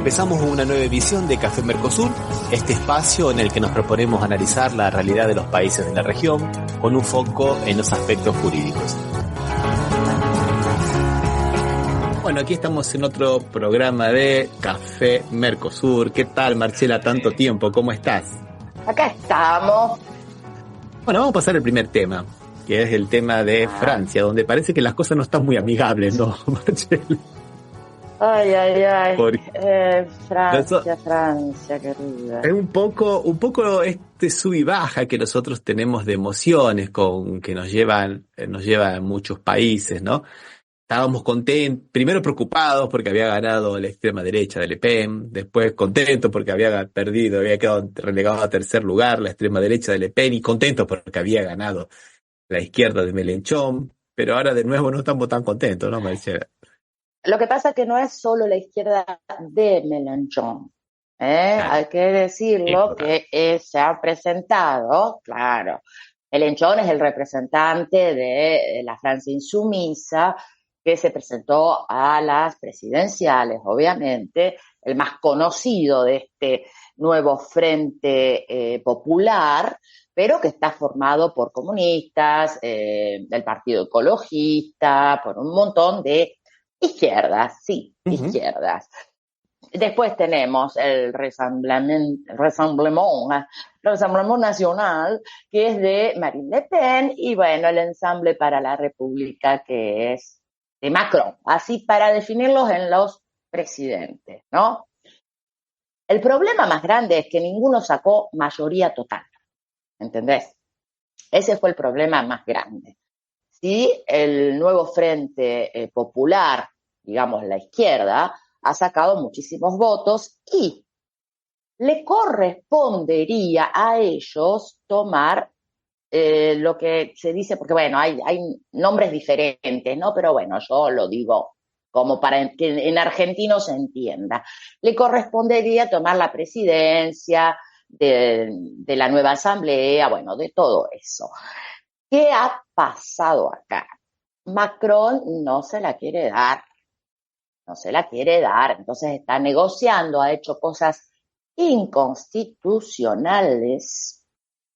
Empezamos una nueva edición de Café Mercosur, este espacio en el que nos proponemos analizar la realidad de los países de la región con un foco en los aspectos jurídicos. Bueno, aquí estamos en otro programa de Café Mercosur. ¿Qué tal, Marcela? Tanto tiempo, ¿cómo estás? Acá estamos. Bueno, vamos a pasar al primer tema, que es el tema de Francia, donde parece que las cosas no están muy amigables, ¿no, Marcela? Ay. Francia, querida. Es un poco este sub y baja que nosotros tenemos de emociones que nos lleva a muchos países, ¿no? Estábamos contentos, primero preocupados porque había ganado la extrema derecha de Le Pen, después contentos porque había quedado relegado a tercer lugar la extrema derecha de Le Pen, y contentos porque había ganado la izquierda de Mélenchon, pero ahora de nuevo no estamos tan contentos, ¿no, Marcela? Lo que pasa es que no es solo la izquierda de Mélenchon, Claro. Hay que decirlo que se ha presentado, claro, Mélenchon es el representante de la Francia insumisa, que se presentó a las presidenciales, obviamente, el más conocido de este nuevo frente popular, pero que está formado por comunistas, del Partido Ecologista, por un montón de izquierdas, sí, izquierdas. Después tenemos el Rassemblement Nacional, que es de Marine Le Pen, y bueno, el Ensemble para la República, que es de Macron, así para definirlos en los presidentes, ¿no? El problema más grande es que ninguno sacó mayoría total, ¿entendés? Ese fue el problema más grande. Sí, el nuevo frente popular, digamos la izquierda, ha sacado muchísimos votos y le correspondería a ellos tomar lo que se dice, porque bueno, hay nombres diferentes, ¿no? Pero bueno, yo lo digo como para que en argentino se entienda. Le correspondería tomar la presidencia de la nueva asamblea, bueno, de todo eso. ¿Qué ha pasado acá? Macron no se la quiere dar, entonces está negociando, ha hecho cosas inconstitucionales,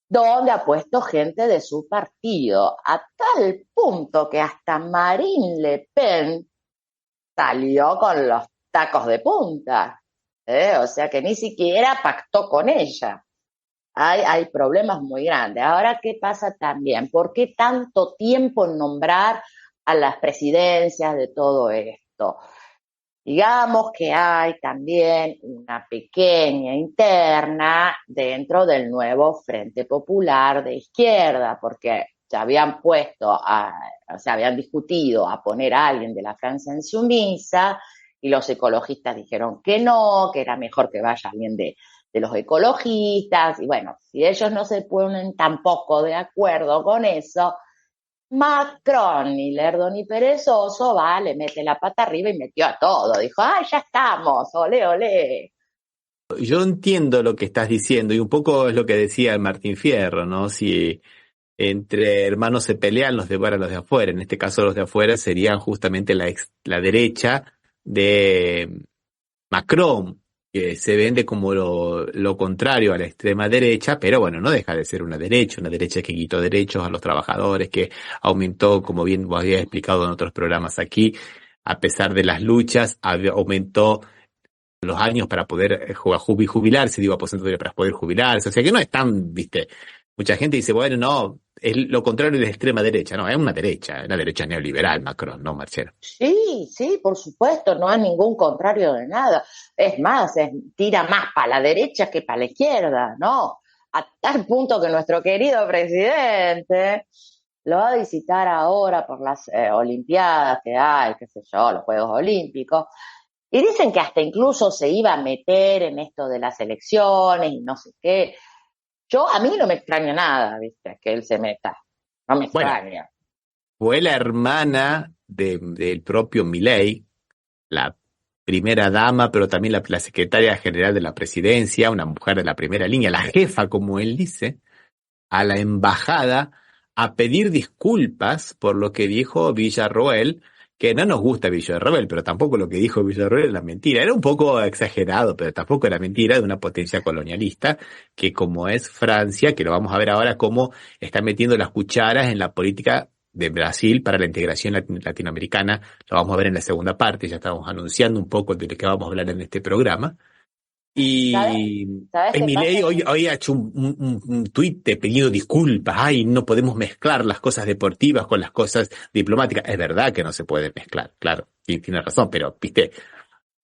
donde ha puesto gente de su partido, a tal punto que hasta Marine Le Pen salió con los tacos de punta, o sea que ni siquiera pactó con ella. Hay problemas muy grandes. Ahora, ¿qué pasa también? ¿Por qué tanto tiempo en nombrar a las presidencias de todo esto? Digamos que hay también una pequeña interna dentro del nuevo Frente Popular de Izquierda, porque se habían habían discutido a poner a alguien de la Francia insumisa, y los ecologistas dijeron que no, que era mejor que vaya alguien de los ecologistas, y bueno, si ellos no se ponen tampoco de acuerdo con eso, Macron, ni lerdo ni perezoso, le mete la pata arriba y metió a todo. Dijo, ya estamos, olé, olé. Yo entiendo lo que estás diciendo, y un poco es lo que decía el Martín Fierro, ¿no? Si entre hermanos se pelean, los devoran los de afuera. En este caso, los de afuera serían justamente la derecha de Macron, que se vende como lo contrario a la extrema derecha, pero bueno, no deja de ser una derecha que quitó derechos a los trabajadores, que aumentó, como bien vos habías explicado en otros programas aquí, a pesar de las luchas, aumentó los años para poder jubilarse, aposentatoria para poder jubilarse, o sea que no es tan, mucha gente dice, bueno, no, es lo contrario de la extrema derecha, no, es una derecha neoliberal Macron, ¿no, Marcelo? Sí, por supuesto, no es ningún contrario de nada. Es más, tira más para la derecha que para la izquierda, ¿no? A tal punto que nuestro querido presidente lo va a visitar ahora por las Olimpiadas que hay, qué sé yo, los Juegos Olímpicos, y dicen que hasta incluso se iba a meter en esto de las elecciones y no sé qué. A mí no me extraña nada, que él se meta. No me extraña. Fue la hermana del propio Milei, la primera dama, pero también la secretaria general de la presidencia, una mujer de la primera línea, la jefa, como él dice, a la embajada a pedir disculpas por lo que dijo Villarroel, que no nos gusta Villarroel, pero tampoco lo que dijo Villarroel era mentira. Era un poco exagerado, pero tampoco era mentira, de una potencia colonialista que, como es Francia, que lo vamos a ver ahora cómo está metiendo las cucharas en la política de Brasil para la integración latinoamericana. Lo vamos a ver en la segunda parte, ya estamos anunciando un poco de lo que vamos a hablar en este programa. ¿Sabes? Y ¿Sabes qué Milei pasa? hoy ha hecho un tuit de pedido disculpas. Ay, no podemos mezclar las cosas deportivas con las cosas diplomáticas. Es verdad que no se puede mezclar, claro, tiene razón, pero, viste,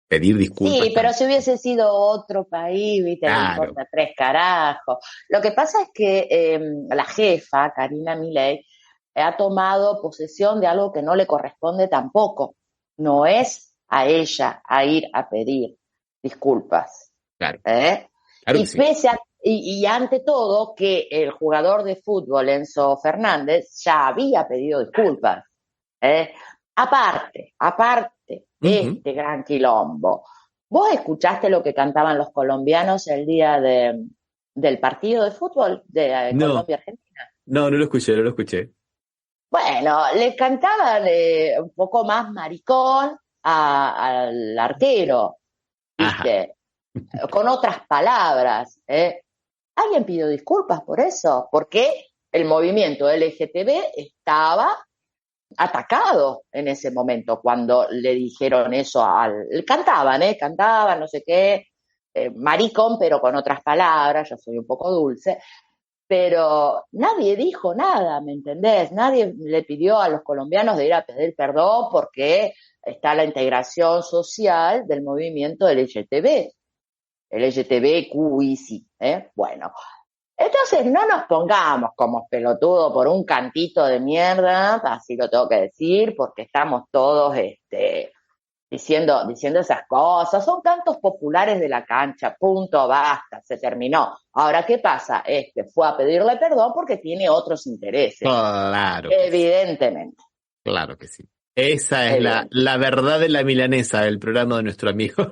pedir disculpas Sí, pero también. si hubiese sido otro país, viste, le Claro, importa tres carajos. Lo que pasa es que la jefa, Karina Milei, ha tomado posesión de algo que no le corresponde tampoco. No es a ella a ir a pedir disculpas. claro, ¿Eh? claro que Y sí. pese a, y ante todo que el jugador de fútbol Enzo Fernández ya había pedido disculpas. ¿Eh? Aparte, Ujú. este gran quilombo. ¿Vos escuchaste lo que cantaban los colombianos el día del partido de fútbol de No, Colombia-Argentina? no lo escuché, no lo escuché. Bueno, le cantaban un poco más maricón al arquero, Ajá. ¿viste? Con otras palabras, ¿eh? Alguien pidió disculpas por eso, porque el movimiento LGTB estaba atacado en ese momento cuando le dijeron eso cantaban, no sé qué, maricón, pero con otras palabras, yo soy un poco dulce, pero nadie dijo nada, ¿me entendés? Nadie le pidió a los colombianos de ir a pedir perdón porque está la integración social del movimiento LGTB, LGTBQIC, ¿eh? Bueno, entonces no nos pongamos como pelotudo por un cantito de mierda, así lo tengo que decir, porque estamos todos diciendo esas cosas. Son cantos populares de la cancha, punto, basta, se terminó. Ahora, ¿qué pasa? Fue a pedirle perdón porque tiene otros intereses, Claro que sí, evidentemente, claro que sí. Esa es evidente. la verdad de la milanesa, el programa de nuestro amigo.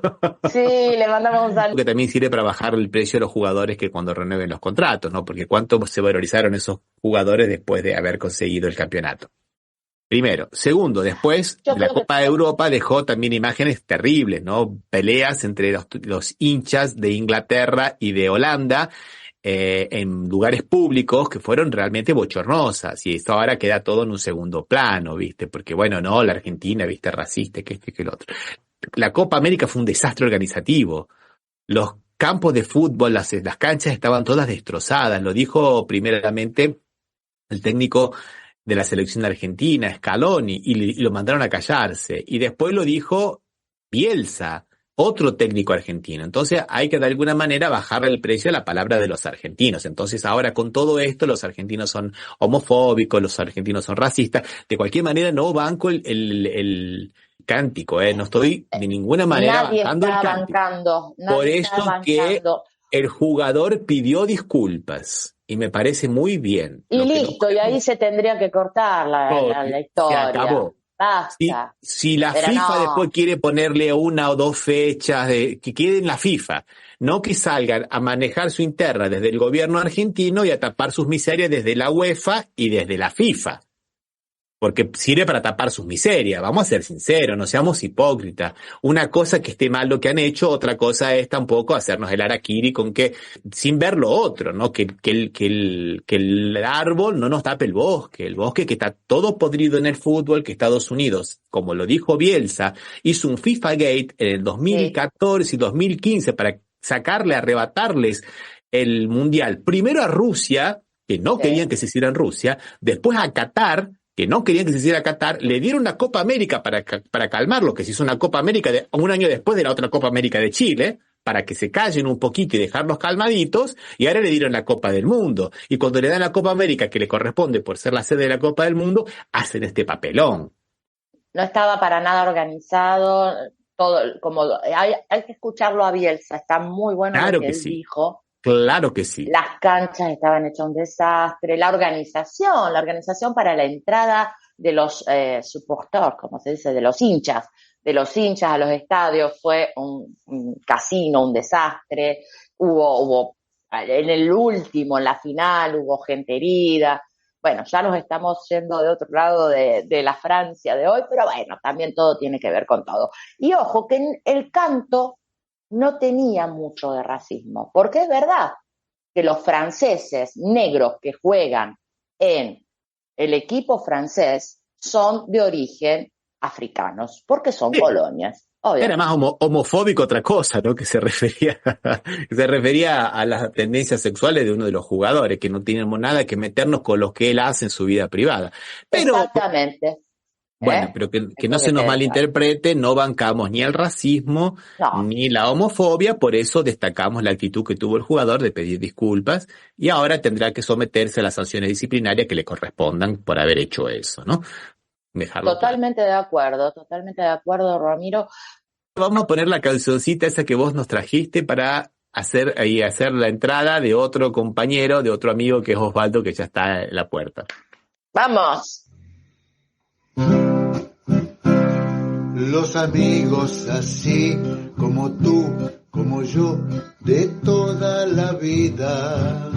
Sí, le mandamos un saludo. Que también sirve para bajar el precio de los jugadores que cuando renueven los contratos, ¿no? Porque cuánto se valorizaron esos jugadores después de haber conseguido el campeonato. Primero. Segundo, después Yo de la creo que Copa de Europa dejó también imágenes terribles, ¿no? Peleas entre los hinchas de Inglaterra y de Holanda en lugares públicos que fueron realmente bochornosas. Y esto ahora queda todo en un segundo plano, ¿viste? Porque bueno, no, la Argentina, ¿viste? Racista, que esto y que el otro. La Copa América fue un desastre organizativo. Los campos de fútbol, las canchas estaban todas destrozadas. Lo dijo primeramente el técnico de la selección argentina, Scaloni, y lo mandaron a callarse. Y después lo dijo Bielsa, otro técnico argentino. Entonces hay que de alguna manera bajar el precio a la palabra de los argentinos. Entonces ahora con todo esto los argentinos son homofóbicos, los argentinos son racistas. De cualquier manera no banco el cántico, ¿eh? No estoy de ninguna manera bancando el cántico. Por nadie está eso que bancando. el jugador pidió disculpas y me parece muy bien. Y Lo que no listo, y ahí podemos, se tendría que cortar la se historia. acabó. Basta. Si la Pero FIFA después no, quiere ponerle una o dos fechas que quede en la FIFA, no que salgan a manejar su interna desde el gobierno argentino y a tapar sus miserias desde la UEFA y desde la FIFA. Porque sirve para tapar sus miserias. Vamos a ser sinceros, no seamos hipócritas. Una cosa que esté mal lo que han hecho, otra cosa es tampoco hacernos el harakiri con que, sin ver lo otro, ¿no? Que el árbol no nos tape el bosque que está todo podrido en el fútbol, que Estados Unidos, como lo dijo Bielsa, hizo un FIFA Gate en el sí, 2014 y 2015 para sacarle, arrebatarles el mundial. Primero a Rusia, que no querían sí. que se hiciera en Rusia, después a Qatar, que no querían que se hiciera Qatar, le dieron la Copa América para calmarlo, que se hizo una Copa América un año después de la otra Copa América de Chile, para que se callen un poquito y dejarlos calmaditos, y ahora le dieron la Copa del Mundo. Y cuando le dan la Copa América, que le corresponde por ser la sede de la Copa del Mundo, hacen este papelón. No estaba para nada organizado. Todo, como hay que escucharlo a Bielsa, está muy bueno lo Claro que que él sí, dijo. claro que sí. Las canchas estaban hechas un desastre, la organización para la entrada de los supporters, como se dice, de los hinchas a los estadios fue un casino, un desastre. En el último, en la final, hubo gente herida. Bueno, ya nos estamos yendo de otro lado de la Francia de hoy, pero bueno, también todo tiene que ver con todo. Y ojo, que el canto no tenía mucho de racismo, porque es verdad que los franceses negros que juegan en el equipo francés son de origen africanos, porque son Sí. colonias. Era más homofóbico otra cosa, ¿no? Que se refería a las tendencias sexuales de uno de los jugadores, que no tenemos nada que meternos con lo que él hace en su vida privada. Pero, Exactamente. bueno, pero que no Esto que se nos te decía. malinterprete, no bancamos ni el racismo, No, ni la homofobia, por eso destacamos la actitud que tuvo el jugador de pedir disculpas, y ahora tendrá que someterse a las sanciones disciplinarias que le correspondan por haber hecho eso, ¿no? Dejarlo claro. totalmente de acuerdo, Ramiro. Vamos a poner la cancioncita esa que vos nos trajiste para hacer la entrada de otro compañero, de otro amigo que es Osvaldo, que ya está en la puerta. ¡Vamos! Los amigos así como tú, como yo, de toda la vida.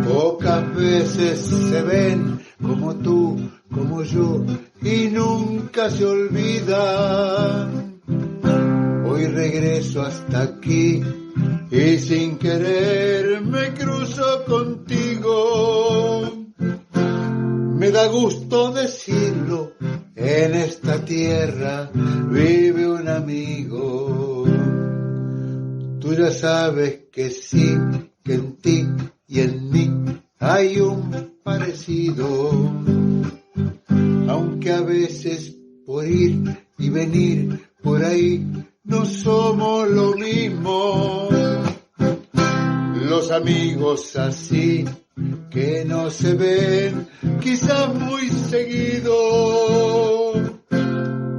Pocas veces se ven como tú, como yo, y nunca se olvidan. Hoy regreso hasta aquí y sin querer me cruzo contigo. Me da gusto decirlo, en esta tierra vive un amigo. Tú ya sabes que sí, que en ti y en mí hay un parecido. Aunque a veces por ir y venir por ahí no somos lo mismo. Los amigos así que no se ven quizás muy seguido.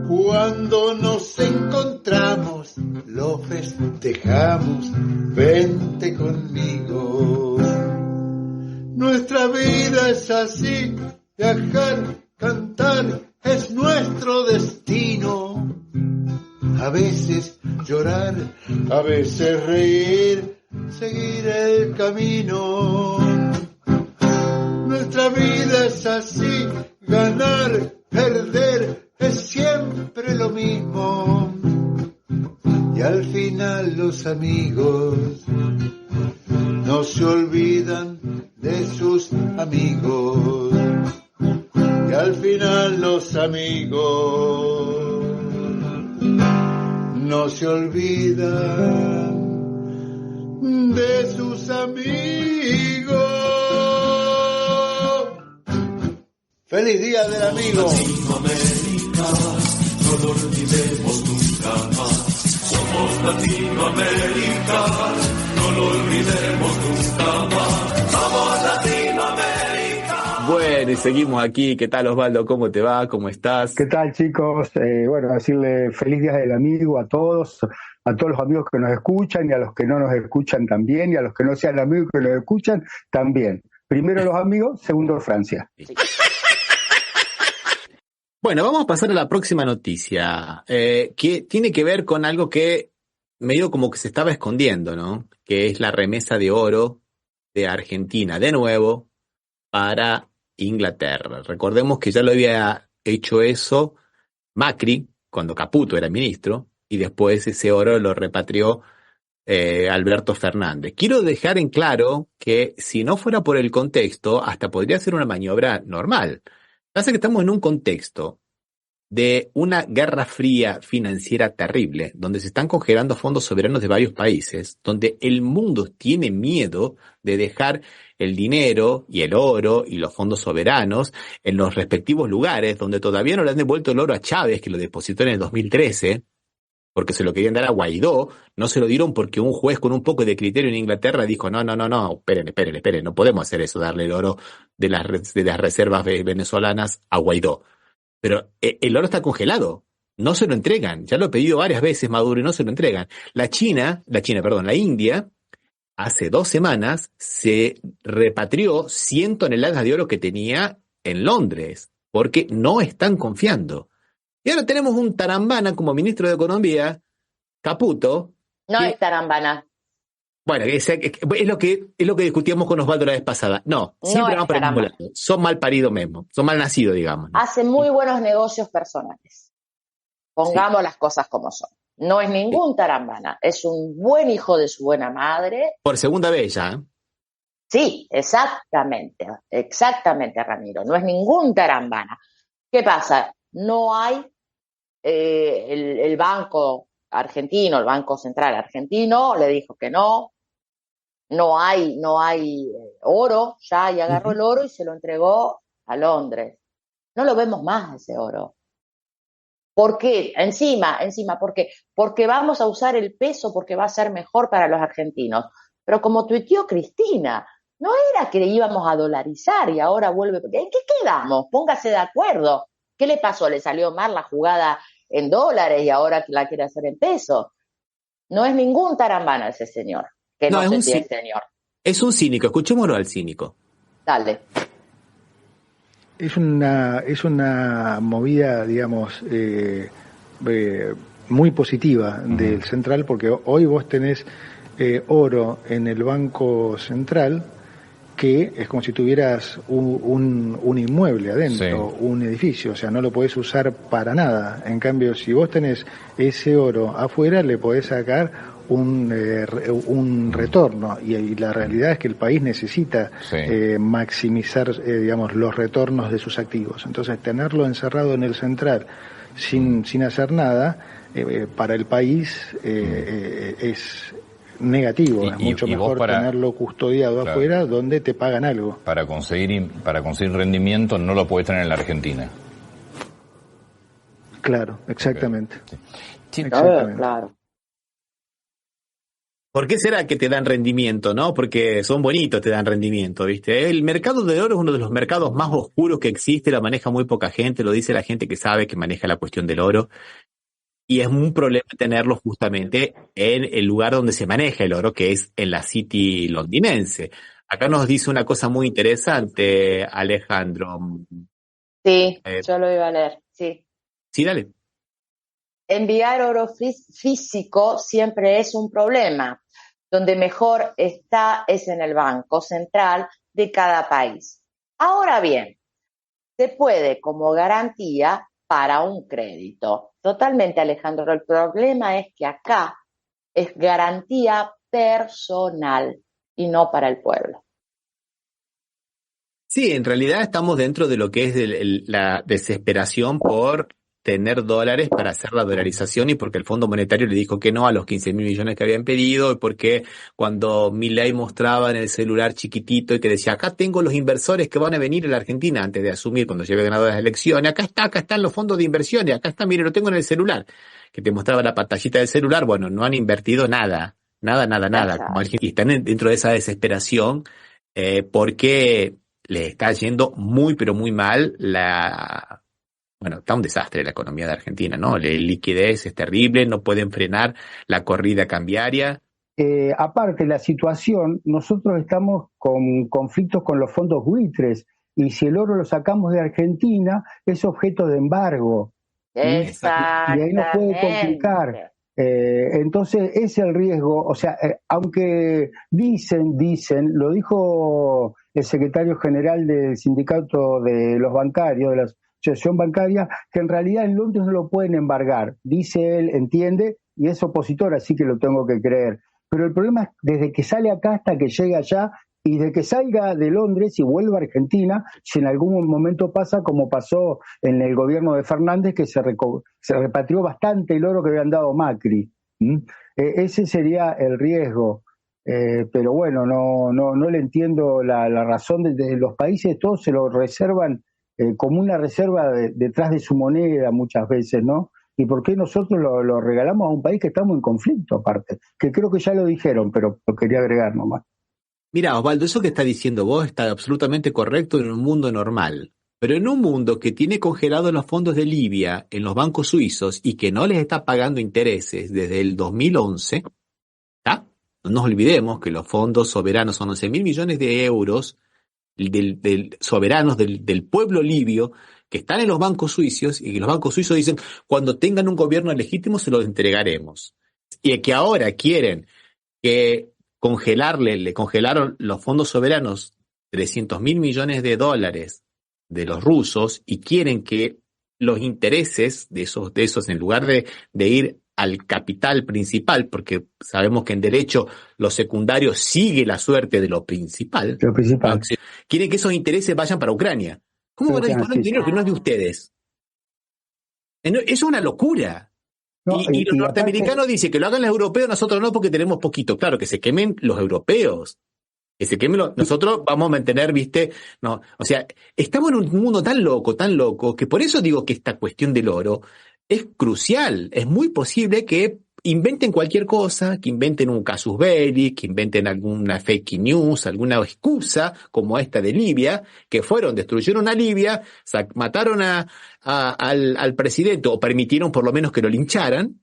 Cuando nos encontramos lo festejamos, vente conmigo. Nuestra vida es así, viajar, cantar es nuestro destino. A veces llorar, a veces reír, seguir el camino. Nuestra vida es así, ganar, perder, es siempre lo mismo. Y al final los amigos no se olvidan de sus amigos. Y al final los amigos no se olvidan de sus amigos. ¡Feliz Día del Amigo! Latinoamérica, no lo olvidemos nunca más. Somos Latinoamérica, no lo olvidemos nunca más. Somos Latinoamérica. Bueno, y seguimos aquí. ¿Qué tal, Osvaldo? ¿Cómo te va? ¿Cómo estás? ¿Qué tal, chicos? Bueno, decirle feliz Día del Amigo a todos los amigos que nos escuchan y a los que no nos escuchan también, y a los que no sean amigos que nos escuchan también. Primero los amigos, segundo Francia. Bueno, vamos a pasar a la próxima noticia, que tiene que ver con algo que medio como que se estaba escondiendo, ¿no? Que es la remesa de oro de Argentina, de nuevo, para Inglaterra. Recordemos que ya lo había hecho eso Macri, cuando Caputo era ministro, y después ese oro lo repatrió Alberto Fernández. Quiero dejar en claro que si no fuera por el contexto, hasta podría ser una maniobra normal. Pasa que estamos en un contexto de una guerra fría financiera terrible, donde se están congelando fondos soberanos de varios países, donde el mundo tiene miedo de dejar el dinero y el oro y los fondos soberanos en los respectivos lugares, donde todavía no le han devuelto el oro a Chávez, que lo depositó en el 2013, porque se lo querían dar a Guaidó, no se lo dieron porque un juez con un poco de criterio en Inglaterra dijo, no, esperen, no podemos hacer eso, darle el oro de las reservas venezolanas a Guaidó. Pero el oro está congelado, no se lo entregan, ya lo he pedido varias veces Maduro y no se lo entregan. La India, hace 2 semanas se repatrió 100 toneladas de oro que tenía en Londres, porque no están confiando. Y ahora tenemos un tarambana como ministro de Economía, Caputo. No es tarambana. Bueno, es lo que discutíamos con Osvaldo la vez pasada. No, siempre van por el mismo lado. Son mal paridos mismo, son mal nacidos, digamos, ¿no? Hace muy buenos negocios personales. Pongamos las cosas como son. No es ningún tarambana, es un buen hijo de su buena madre. Por segunda vez ya, ¿eh? Sí, exactamente, Ramiro. No es ningún tarambana. ¿Qué pasa? No hay el Banco Argentino, el Banco Central Argentino le dijo que no hay oro, ya, y agarró el oro y se lo entregó a Londres. No lo vemos más ese oro. ¿Por qué? Encima, ¿por qué? Porque vamos a usar el peso porque va a ser mejor para los argentinos. Pero como tuiteó Cristina, no era que íbamos a dolarizar y ahora vuelve. ¿En qué quedamos? Póngase de acuerdo. ¿Qué le pasó? ¿Le salió mal la jugada en dólares y ahora la quiere hacer en pesos? No es ningún tarambana ese señor. Que no sé si es señor. Es un cínico, escuchémoslo al cínico. Dale. Es una movida, digamos, muy positiva del Central, porque hoy vos tenés oro en el Banco Central, que es como si tuvieras un inmueble adentro, sí, un edificio, o sea, no lo podés usar para nada. En cambio, si vos tenés ese oro afuera, le podés sacar un retorno, y la realidad es que el país necesita maximizar, digamos, los retornos de sus activos. Entonces, tenerlo encerrado en el Central sin hacer nada, para el país es negativo. Es mucho mejor tenerlo custodiado afuera, donde te pagan algo. Para conseguir rendimiento no lo puedes tener en la Argentina. Claro, exactamente. Sí. Exactamente. Claro. ¿Por qué será que te dan rendimiento, no? Porque son bonitos, te dan rendimiento, ¿viste? El mercado del oro es uno de los mercados más oscuros que existe, lo maneja muy poca gente, lo dice la gente que sabe que maneja la cuestión del oro. Y es un problema tenerlo justamente en el lugar donde se maneja el oro, que es en la City londinense. Acá nos dice una cosa muy interesante, Alejandro. Sí, yo lo iba a leer, sí. Sí, dale. Enviar oro físico siempre es un problema. Donde mejor está es en el Banco Central de cada país. Ahora bien, se puede como garantía para un crédito. Totalmente, Alejandro. El problema es que acá es garantía personal y no para el pueblo. Sí, en realidad estamos dentro de lo que es la desesperación por tener dólares para hacer la dolarización, y porque el Fondo Monetario le dijo que no a los 15.000 millones que habían pedido, y porque cuando Milei mostraba en el celular chiquitito y que decía, acá tengo los inversores que van a venir a la Argentina antes de asumir cuando lleve ganado las elecciones, acá están los fondos de inversiones, acá está, mire, lo tengo en el celular, que te mostraba la pantallita del celular. Bueno, no han invertido nada, como y están dentro de esa desesperación, porque le está yendo muy, pero muy mal Bueno, está un desastre la economía de Argentina, ¿no? La liquidez es terrible, no pueden frenar la corrida cambiaria. Aparte, la situación, nosotros estamos con conflictos con los fondos buitres, y si el oro lo sacamos de Argentina, es objeto de embargo. Exactamente. Y ahí nos puede complicar. Entonces, es el riesgo. O sea, aunque dicen, lo dijo el secretario general del sindicato de los bancarios, de la asociación bancaria, que en realidad en Londres no lo pueden embargar. Dice él, entiende, y es opositor, así que lo tengo que creer. Pero el problema es desde que sale acá hasta que llega allá, y de que salga de Londres y vuelva a Argentina, si en algún momento pasa como pasó en el gobierno de Fernández, que se repatrió bastante el oro que habían dado Macri. Ese sería el riesgo. Pero bueno, no le entiendo la razón de los países. Todos se lo reservan como una reserva detrás de su moneda muchas veces, ¿no? ¿Y por qué nosotros lo regalamos a un país que estamos en conflicto aparte? Que creo que ya lo dijeron, pero lo quería agregar nomás. Mira, Osvaldo, eso que está diciendo vos está absolutamente correcto en un mundo normal. Pero en un mundo que tiene congelados los fondos de Libia en los bancos suizos y que no les está pagando intereses desde el 2011, ¿tá? No nos olvidemos que los fondos soberanos son 11.000 millones de euros soberanos del pueblo libio, que están en los bancos suizos, y que los bancos suizos dicen, cuando tengan un gobierno legítimo se lo entregaremos. Y que ahora quieren que le congelaron los fondos soberanos 300.000 millones de dólares de los rusos y quieren que los intereses de esos en lugar de ir al capital principal, porque sabemos que en derecho lo secundario sigue la suerte de lo principal. Lo principal. Quieren que esos intereses vayan para Ucrania. ¿Cómo van a disponer de dinero que no es de ustedes? Eso es una locura. No, y los norteamericanos aparte, dicen que lo hagan los europeos, nosotros no, porque tenemos poquito. Claro, que se quemen los europeos. Que se quemen nosotros vamos a mantener, ¿viste? No, o sea, estamos en un mundo tan loco, que por eso digo que esta cuestión del oro es crucial. Es muy posible que inventen cualquier cosa, que inventen un casus belli, que inventen alguna fake news, alguna excusa como esta de Libia, que destruyeron a Libia, mataron al presidente o permitieron por lo menos que lo lincharan,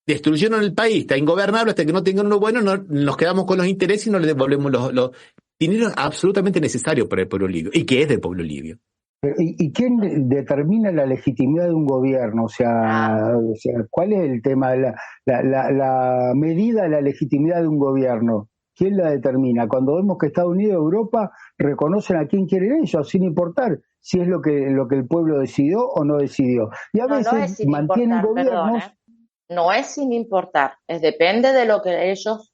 destruyeron el país, está ingobernable hasta que no tengan uno bueno, nos quedamos con los intereses y no le devolvemos los dinero absolutamente necesario para el pueblo libio, y que es del pueblo libio. ¿Y quién determina la legitimidad de un gobierno? O sea, ¿cuál es el tema? La medida de la legitimidad de un gobierno, ¿quién la determina? Cuando vemos que Estados Unidos y Europa reconocen a quién quieren ellos, sin importar si es lo que el pueblo decidió o no decidió. Y a veces mantienen gobiernos... No es sin importar, depende de lo que ellos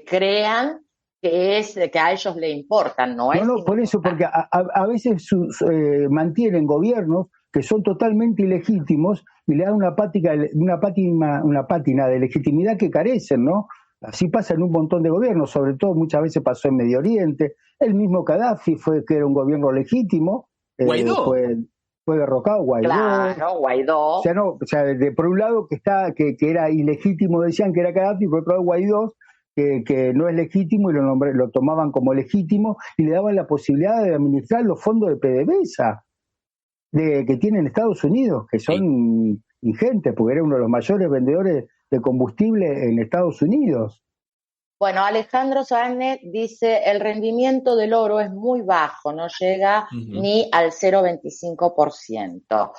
crean que a ellos le importan, no por eso, porque a veces mantienen gobiernos que son totalmente ilegítimos y le dan una pátina de legitimidad que carecen, ¿no? Así pasa en un montón de gobiernos, sobre todo muchas veces pasó en Medio Oriente. El mismo Gaddafi que era un gobierno legítimo. Guaidó. Fue derrocado Guaidó. Claro, Guaidó. Por un lado que era ilegítimo, decían que era Gaddafi, por otro lado Guaidó, que no es legítimo y lo tomaban como legítimo y le daban la posibilidad de administrar los fondos de PDVSA que tienen Estados Unidos, que son ingentes, porque era uno de los mayores vendedores de combustible en Estados Unidos. Bueno, Alejandro Sanet dice, el rendimiento del oro es muy bajo, no llega ni al 0,25%.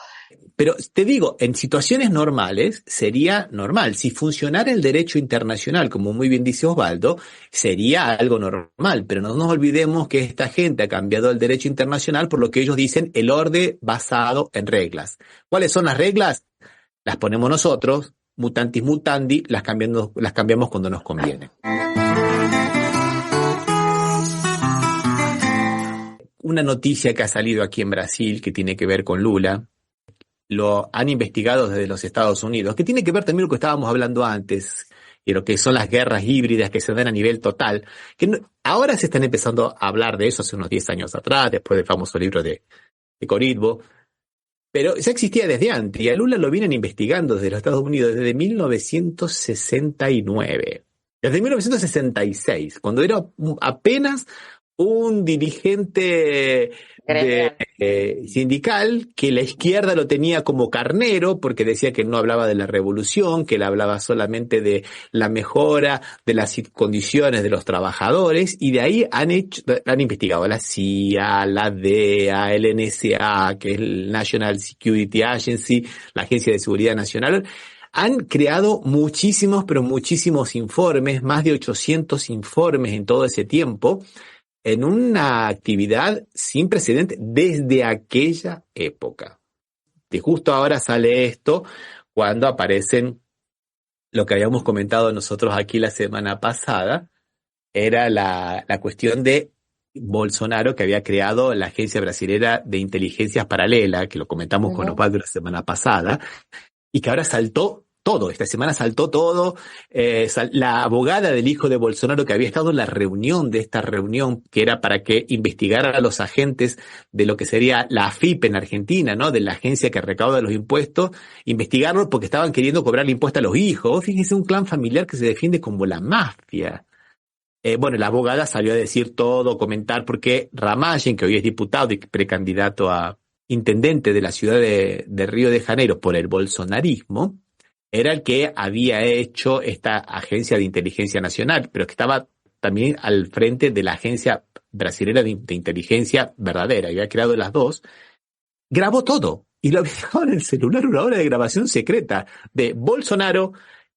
Pero te digo, en situaciones normales sería normal. Si funcionara el derecho internacional, como muy bien dice Osvaldo, sería algo normal. Pero no nos olvidemos que esta gente ha cambiado el derecho internacional por lo que ellos dicen el orden basado en reglas. ¿Cuáles son las reglas? Las ponemos nosotros, mutantis mutandi, las cambiamos cuando nos conviene. Una noticia que ha salido aquí en Brasil que tiene que ver con Lula, lo han investigado desde los Estados Unidos, que tiene que ver también con lo que estábamos hablando antes, y lo que son las guerras híbridas que se dan a nivel total, que ahora se están empezando a hablar de eso hace unos 10 años atrás, después del famoso libro de Coritbo, pero ya existía desde antes, y a Lula lo vienen investigando desde los Estados Unidos desde 1969, desde 1966, cuando era apenas un dirigente sindical que la izquierda lo tenía como carnero porque decía que no hablaba de la revolución, que él hablaba solamente de la mejora de las condiciones de los trabajadores, y de ahí han investigado la CIA, la DEA, el NSA, que es el National Security Agency, la Agencia de Seguridad Nacional. Han creado muchísimos, pero muchísimos informes, más de 800 informes en todo ese tiempo, en una actividad sin precedente desde aquella época. Y justo ahora sale esto cuando aparecen lo que habíamos comentado nosotros aquí la semana pasada, era la cuestión de Bolsonaro, que había creado la Agencia Brasilera de Inteligencias Paralela, que lo comentamos con Osvaldo la semana pasada, y que ahora saltó todo, esta semana saltó todo. La abogada del hijo de Bolsonaro, que había estado en la reunión de esta reunión, que era para que investigara a los agentes de lo que sería la AFIP en Argentina, ¿no? De la agencia que recauda los impuestos, investigarlo porque estaban queriendo cobrar el impuesto a los hijos. Fíjense, un clan familiar que se defiende como la mafia. Bueno, la abogada salió a decir todo, comentar, porque Ramagen, que hoy es diputado y precandidato a intendente de la ciudad de Río de Janeiro por el bolsonarismo, era el que había hecho esta agencia de inteligencia nacional, pero que estaba también al frente de la agencia brasilera de inteligencia verdadera, había creado las dos, grabó todo y lo había dejado en el celular, una hora de grabación secreta de Bolsonaro,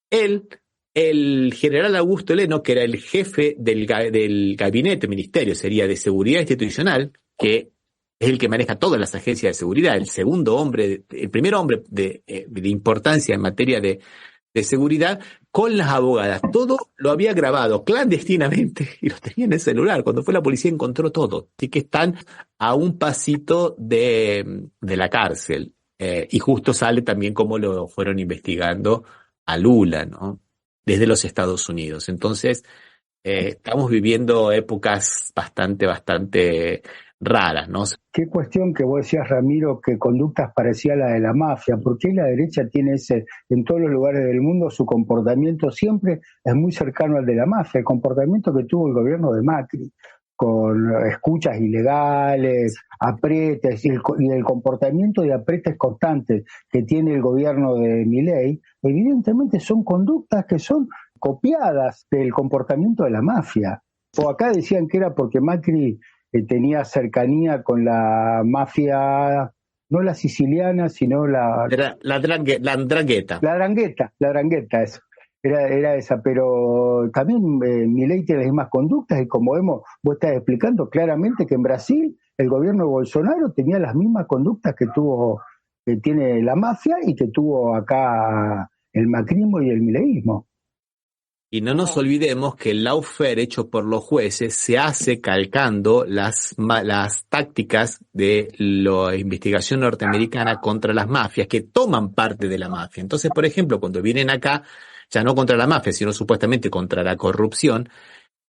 él el general Augusto Heleno, que era el jefe del gabinete ministerio, sería de seguridad institucional, que es el que maneja todas las agencias de seguridad, el primer hombre de importancia en materia de seguridad, con las abogadas. Todo lo había grabado clandestinamente y lo tenía en el celular. Cuando fue la policía encontró todo. Así que están a un pasito de la cárcel. Y justo sale también cómo lo fueron investigando a Lula, ¿no? Desde los Estados Unidos. Entonces, estamos viviendo épocas bastante raras, ¿no? Qué cuestión que vos decías, Ramiro, que conductas parecían a la de la mafia. ¿Por qué la derecha tiene en todos los lugares del mundo, su comportamiento siempre es muy cercano al de la mafia? El comportamiento que tuvo el gobierno de Macri, con escuchas ilegales, apretes, y el comportamiento de apretes constantes que tiene el gobierno de Milei, evidentemente son conductas que son copiadas del comportamiento de la mafia. O acá decían que era porque Macri tenía cercanía con la mafia, no la siciliana, sino la Ndrangheta. La Ndrangheta, eso. Era esa, pero también Milei tiene las mismas conductas y como vos estás explicando claramente que en Brasil el gobierno de Bolsonaro tenía las mismas conductas que tiene la mafia y que tuvo acá el macrismo y el mileísmo. Y no nos olvidemos que el lawfare hecho por los jueces se hace calcando las tácticas de la investigación norteamericana contra las mafias, que toman parte de la mafia. Entonces, por ejemplo, cuando vienen acá, ya no contra la mafia, sino supuestamente contra la corrupción,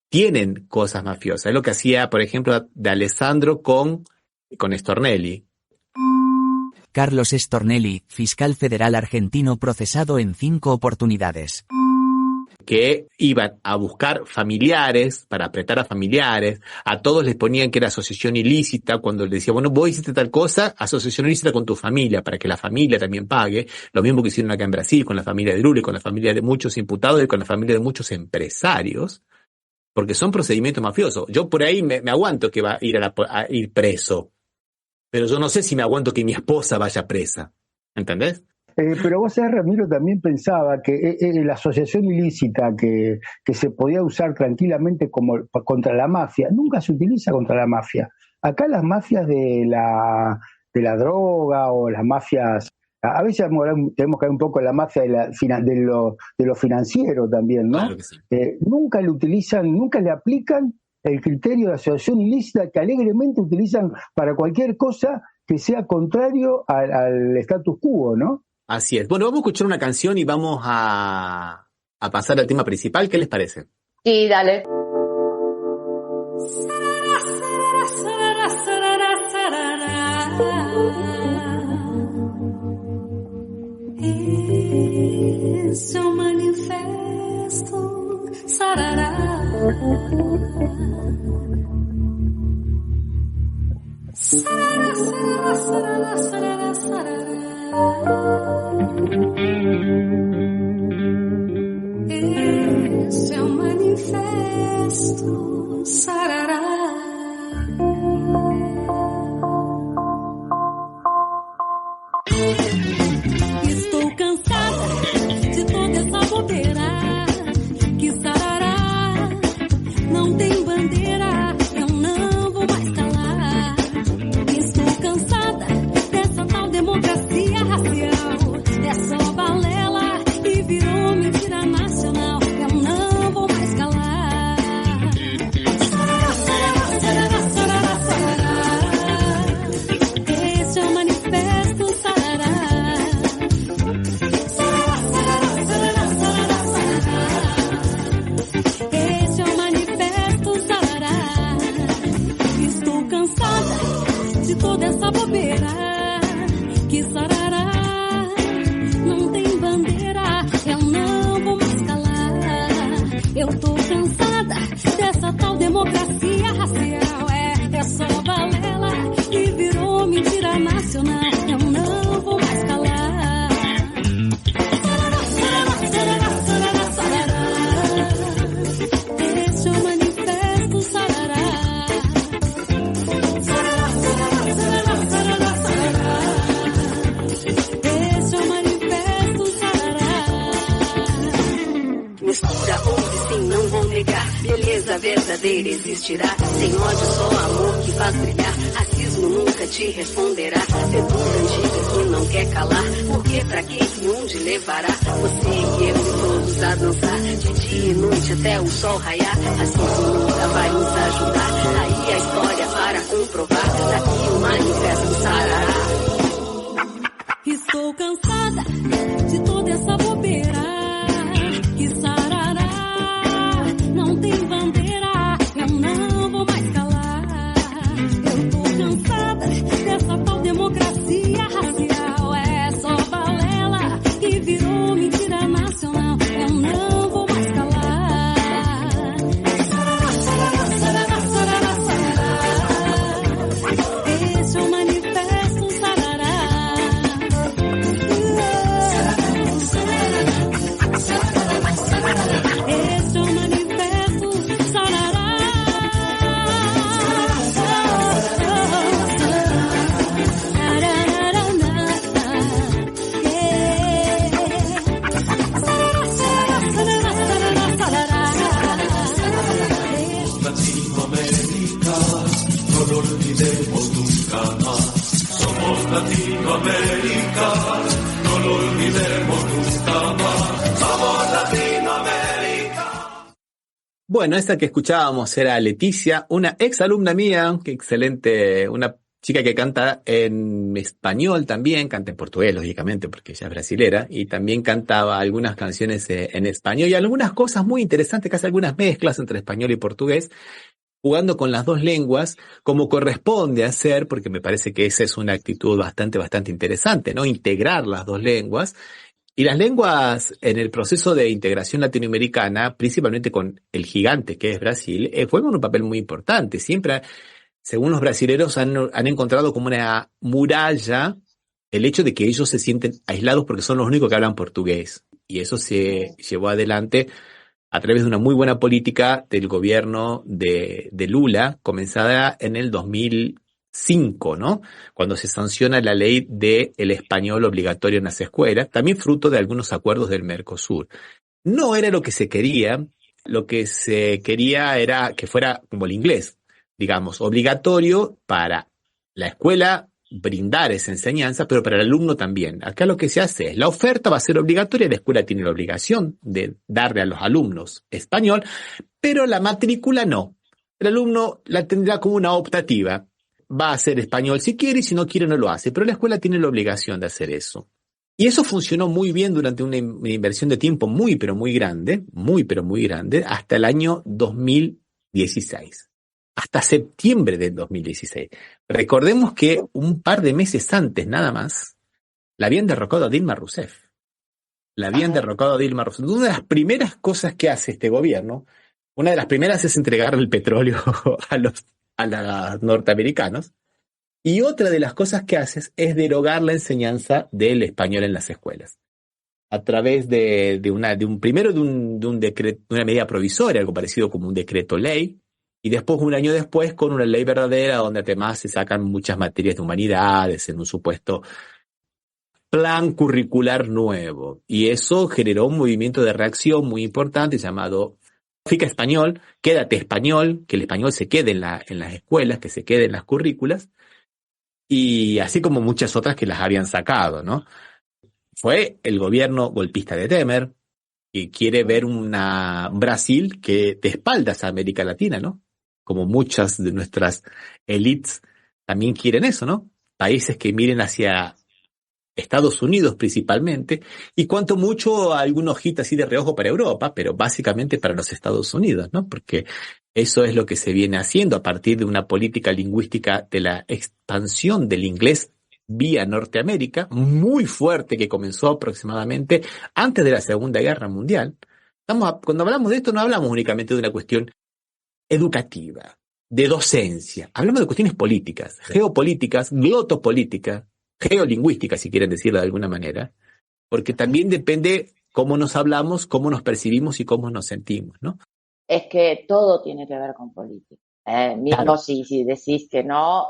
tienen cosas mafiosas. Es lo que hacía, por ejemplo, de Alessandro con Stornelli. Carlos Stornelli, fiscal federal argentino procesado en 5 oportunidades. Que iban a buscar familiares, para apretar a familiares, a todos les ponían que era asociación ilícita, cuando les decía, bueno, vos hiciste tal cosa, asociación ilícita con tu familia, para que la familia también pague, lo mismo que hicieron acá en Brasil, con la familia de Lula, con la familia de muchos imputados y con la familia de muchos empresarios, porque son procedimientos mafiosos. Yo por ahí me aguanto que va a ir preso, pero yo no sé si me aguanto que mi esposa vaya presa, ¿entendés? Pero vos sabés, Ramiro, también pensaba que la asociación ilícita que se podía usar tranquilamente como contra la mafia, nunca se utiliza contra la mafia. Acá las mafias de la droga o las mafias, a veces tenemos que ver un poco en la mafia de lo financiero también, ¿no? Claro que sí. Nunca le utilizan, nunca le aplican el criterio de asociación ilícita que alegremente utilizan para cualquier cosa que sea contrario al status quo, ¿no? Así es. Bueno, vamos a escuchar una canción y vamos a pasar al tema principal. ¿Qué les parece? Sí, dale. Esse é um manifesto, sarará. Sarará, sarará, sarará, sarará, sarará. Esse é um manifesto, sarará. Estou cansada de toda essa bobeira, que sarará não tem beleza verdadeira existirá. Sem ódio, só amor que faz brilhar. Racismo nunca te responderá. Pergunta antiga que não quer calar. Por que, pra quê e onde levará? Você e eu e todos a dançar. De dia e noite até o sol raiar. Racismo nunca vai nos ajudar. Aí a história para comprovar. Daqui o manifesto sarará. Estou cansada de toda essa bobeira. Que sarará, não tem bandeira. Eu não vou mais calar. Eu tô cansada dessa tal democracia racial. É só balela que virou mentira nacional. Eu não vou mais calar. Sarará, sarará, sarará, sarará, sarará. Esse é o manifesto sarará. Esse é o manifesto sarará. Latinoamérica, no lo olvidemos nunca más. Somos Latinoamérica, no lo olvidemos nunca más. Somos Latinoamérica. Bueno, esa que escuchábamos era Leticia, una ex alumna mía, qué excelente, una chica que canta en español también, canta en portugués, lógicamente, porque ella es brasilera, y también cantaba algunas canciones en español y algunas cosas muy interesantes, que hace algunas mezclas entre español y portugués, jugando con las dos lenguas, como corresponde hacer, porque me parece que esa es una actitud bastante interesante, ¿no? Integrar las dos lenguas. Y las lenguas en el proceso de integración latinoamericana, principalmente con el gigante que es Brasil, juegan un papel muy importante. Siempre, según los brasileros, han encontrado como una muralla el hecho de que ellos se sienten aislados porque son los únicos que hablan portugués. Y eso se llevó adelante a través de una muy buena política del gobierno de Lula, comenzada en el 2005, ¿no? Cuando se sanciona la ley del español obligatorio en las escuelas, también fruto de algunos acuerdos del Mercosur. No era lo que se quería era que fuera como el inglés, digamos, obligatorio para la escuela brindar esa enseñanza, pero para el alumno también. Acá lo que se hace es, la oferta va a ser obligatoria, la escuela tiene la obligación de darle a los alumnos español, pero la matrícula no. El alumno la tendrá como una optativa. Va a hacer español si quiere y si no quiere no lo hace, pero la escuela tiene la obligación de hacer eso. Y eso funcionó muy bien durante una inversión de tiempo muy grande, hasta el año 2016. Hasta septiembre del 2016. Recordemos que un par de meses antes, nada más, la habían derrocado a Dilma Rousseff. Una de las primeras cosas que hace este gobierno, una de las primeras es entregar el petróleo a los norteamericanos, y otra de las cosas que hace es derogar la enseñanza del español en las escuelas. A través de un decreto, una medida provisoria, algo parecido como un decreto ley, y después, un año después, con una ley verdadera donde además se sacan muchas materias de humanidades en un supuesto plan curricular nuevo. Y eso generó un movimiento de reacción muy importante llamado Fica Español, Quédate Español, que el español se quede en las escuelas, que se quede en las currículas, y así como muchas otras que las habían sacado, ¿no? Fue el gobierno golpista de Temer, que quiere ver un Brasil que de espaldas a América Latina, ¿no? Como muchas de nuestras élites también quieren eso, ¿no? Países que miren hacia Estados Unidos principalmente, y cuanto mucho algún ojito así de reojo para Europa, pero básicamente para los Estados Unidos, ¿no? Porque eso es lo que se viene haciendo a partir de una política lingüística de la expansión del inglés vía Norteamérica, muy fuerte, que comenzó aproximadamente antes de la Segunda Guerra Mundial. Cuando hablamos de esto no hablamos únicamente de una cuestión educativa, de docencia, hablamos de cuestiones políticas, geopolíticas, glotopolíticas, geolingüísticas, si quieren decirlo de alguna manera, porque también depende cómo nos hablamos, cómo nos percibimos y cómo nos sentimos, ¿no? Es que todo tiene que ver con política. Mismo Claro. si decís que no,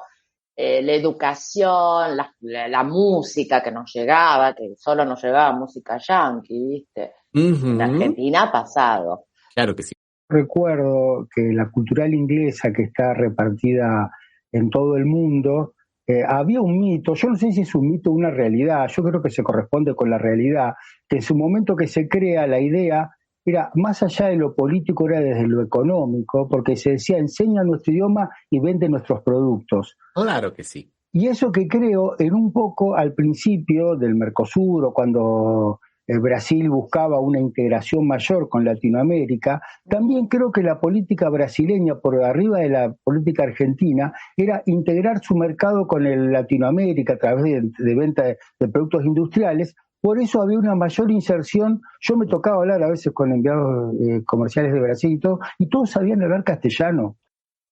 la educación, la música que nos llegaba, que solo nos llegaba música yanqui, ¿viste? En Ujú. Argentina ha pasado. Claro que sí. recuerdo que la cultural inglesa, que está repartida en todo el mundo, había un mito, yo no sé si es un mito o una realidad, yo creo que se corresponde con la realidad, que en su momento que se crea la idea era más allá de lo político, era desde lo económico, porque se decía enseña nuestro idioma y vende nuestros productos. Claro que sí. Y eso que creo en un poco al principio del Mercosur, o cuando Brasil buscaba una integración mayor con Latinoamérica, también creo que la política brasileña, por arriba de la política argentina, era integrar su mercado con el Latinoamérica a través de venta de productos industriales. Por eso había una mayor inserción. Yo me tocaba hablar a veces con enviados comerciales de Brasil y todos sabían hablar castellano,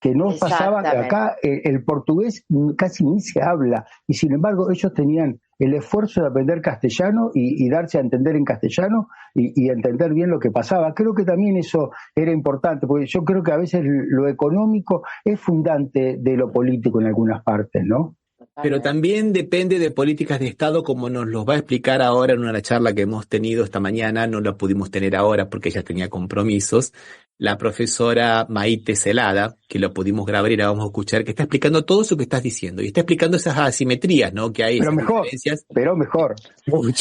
que no pasaba de acá. El portugués casi ni se habla, y sin embargo ellos tenían el esfuerzo de aprender castellano y darse a entender en castellano y entender bien lo que pasaba. Creo que también eso era importante, porque yo creo que a veces lo económico es fundante de lo político en algunas partes, ¿no? Pero también depende de políticas de Estado, como nos los va a explicar ahora en una charla que hemos tenido esta mañana. No la pudimos tener ahora porque ella tenía compromisos. La profesora Maite Celada, que lo pudimos grabar y la vamos a escuchar, que está explicando todo eso que estás diciendo y está explicando esas asimetrías, ¿no? Que hay, pero esas mejor, diferencias. Pero mejor. Bueno,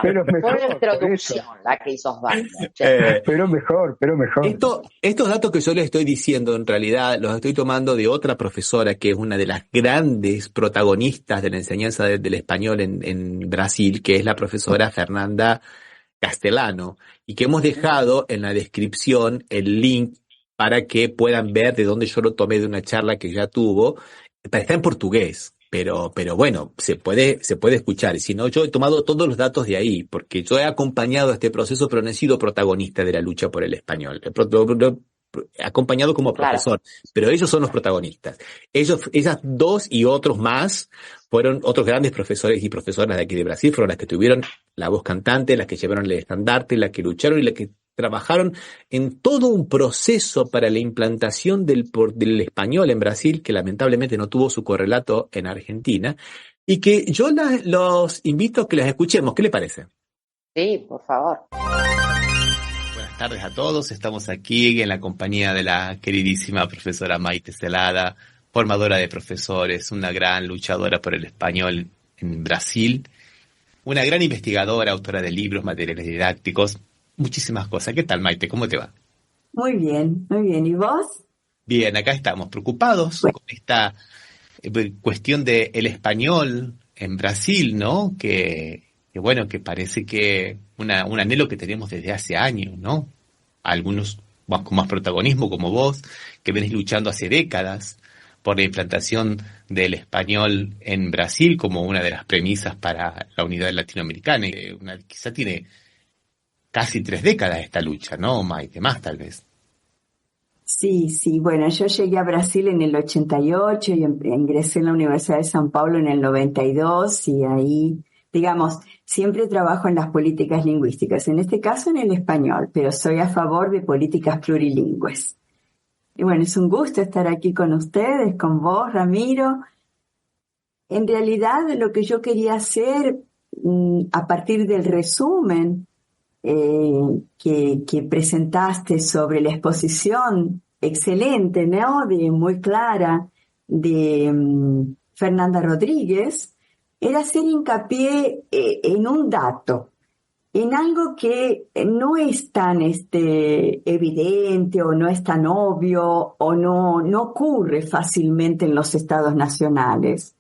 pero mejor, fue una introducción la que hizo Osvaldo. Pero mejor. Estos datos que yo les estoy diciendo, en realidad, los estoy tomando de otra profesora que es una de las grandes protagonistas de la enseñanza del español en Brasil, que es la profesora Fernanda Castellano, y que hemos dejado en la descripción el link para que puedan ver de dónde yo lo tomé de una charla que ya tuvo. Está en portugués, pero bueno, se puede escuchar. Y si no, yo he tomado todos los datos de ahí, porque yo he acompañado este proceso, pero no he sido protagonista de la lucha por el español. Acompañado como profesor, pero ellos son los protagonistas. Esas dos y otros más fueron otros grandes profesores y profesoras de aquí de Brasil, fueron las que tuvieron la voz cantante, las que llevaron el estandarte, las que lucharon y las que trabajaron en todo un proceso para la implantación del español en Brasil, que lamentablemente no tuvo su correlato en Argentina, y que yo los invito a que las escuchemos. ¿Qué le parece? Sí, por favor. Buenas tardes a todos, estamos aquí en la compañía de la queridísima profesora Maite Celada, formadora de profesores, una gran luchadora por el español en Brasil, una gran investigadora, autora de libros, materiales didácticos, muchísimas cosas. ¿Qué tal, Maite? ¿Cómo te va? Muy bien. ¿Y vos? Bien, acá estamos preocupados con esta cuestión del español en Brasil, ¿no? Que parece que un anhelo que tenemos desde hace años, ¿no? Algunos con más protagonismo como vos, que venís luchando hace décadas por la implantación del español en Brasil como una de las premisas para la unidad latinoamericana. Quizá tiene casi 3 décadas esta lucha, ¿no, Maite? Más tal vez. Sí, bueno, yo llegué a Brasil en el 88 y ingresé en la Universidad de São Paulo en el 92 y ahí, digamos, siempre trabajo en las políticas lingüísticas, en este caso en el español, pero soy a favor de políticas plurilingües. Y bueno, es un gusto estar aquí con ustedes, con vos, Ramiro. En realidad, lo que yo quería hacer, a partir del resumen que presentaste sobre la exposición excelente, ¿no? Muy clara de Fernanda Rodríguez, era hacer hincapié en un dato, en algo que no es tan evidente o no es tan obvio o no ocurre fácilmente en los estados nacionales,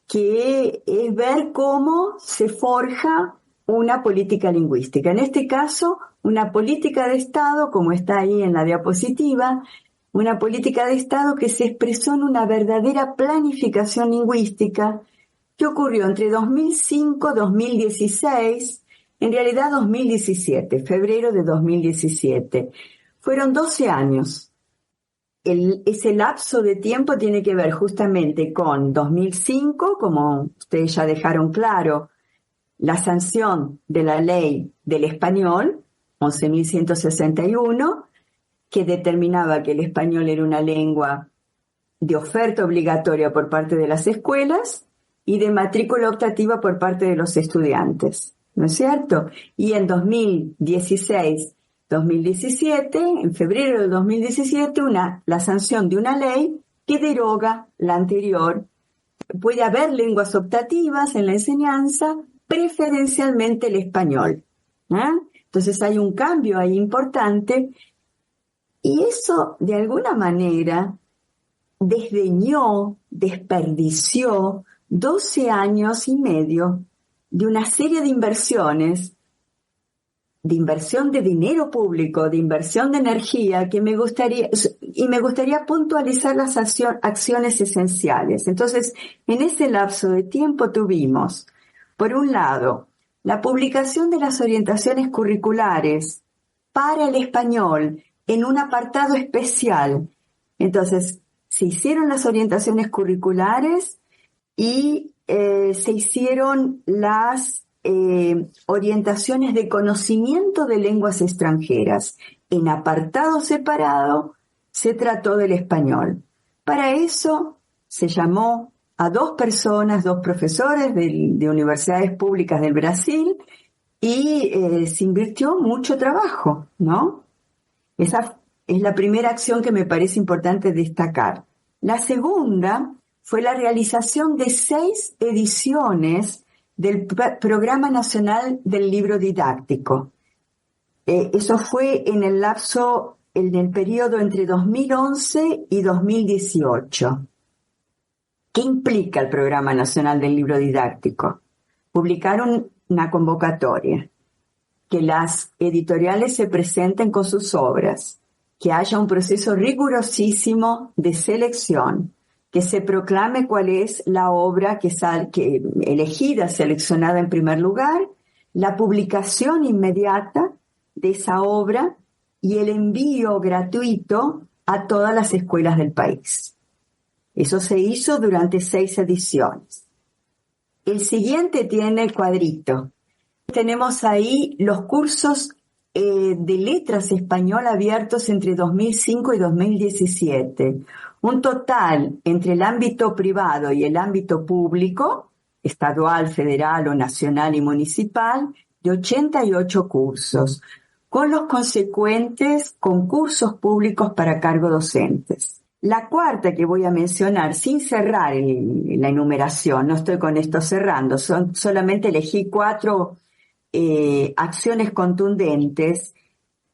que es ver cómo se forja una política lingüística. En este caso, una política de Estado, como está ahí en la diapositiva, una política de Estado que se expresó en una verdadera planificación lingüística que ocurrió entre 2005 y 2016, en realidad 2017, febrero de 2017. Fueron 12 años. Ese lapso de tiempo tiene que ver justamente con 2005, como ustedes ya dejaron claro, la sanción de la ley del español, 11.161, que determinaba que el español era una lengua de oferta obligatoria por parte de las escuelas y de matrícula optativa por parte de los estudiantes, ¿no es cierto? Y en 2016, 2017, en febrero del 2017, la sanción de una ley que deroga la anterior. Puede haber lenguas optativas en la enseñanza, preferencialmente el español. Entonces hay un cambio ahí importante y eso de alguna manera desperdició 12 años y medio de una serie de inversiones, de inversión de dinero público, de inversión de energía, que me gustaría puntualizar las acciones esenciales. Entonces, en ese lapso de tiempo tuvimos, por un lado, la publicación de las orientaciones curriculares para el español en un apartado especial. Entonces, se hicieron las orientaciones curriculares y se hicieron las orientaciones de conocimiento de lenguas extranjeras. En apartado separado se trató del español. Para eso se llamó a dos profesores de universidades públicas del Brasil y se invirtió mucho trabajo, ¿no? Esa es la primera acción que me parece importante destacar. La segunda fue la realización de 6 ediciones del Programa Nacional del Libro Didáctico. Eso fue en el periodo entre 2011 y 2018. ¿Qué implica el Programa Nacional del Libro Didáctico? Publicaron una convocatoria, que las editoriales se presenten con sus obras, que haya un proceso rigurosísimo de selección, que se proclame cuál es la obra que elegida, seleccionada en primer lugar, la publicación inmediata de esa obra y el envío gratuito a todas las escuelas del país. Eso se hizo durante 6 ediciones. El siguiente tiene el cuadrito. Tenemos ahí los cursos de letras español abiertos entre 2005 y 2017. Un total entre el ámbito privado y el ámbito público, estadual, federal o nacional y municipal, de 88 cursos, con los consecuentes concursos públicos para cargo docentes. La cuarta que voy a mencionar, sin cerrar la enumeración, no estoy con esto cerrando, solamente elegí 4 acciones contundentes,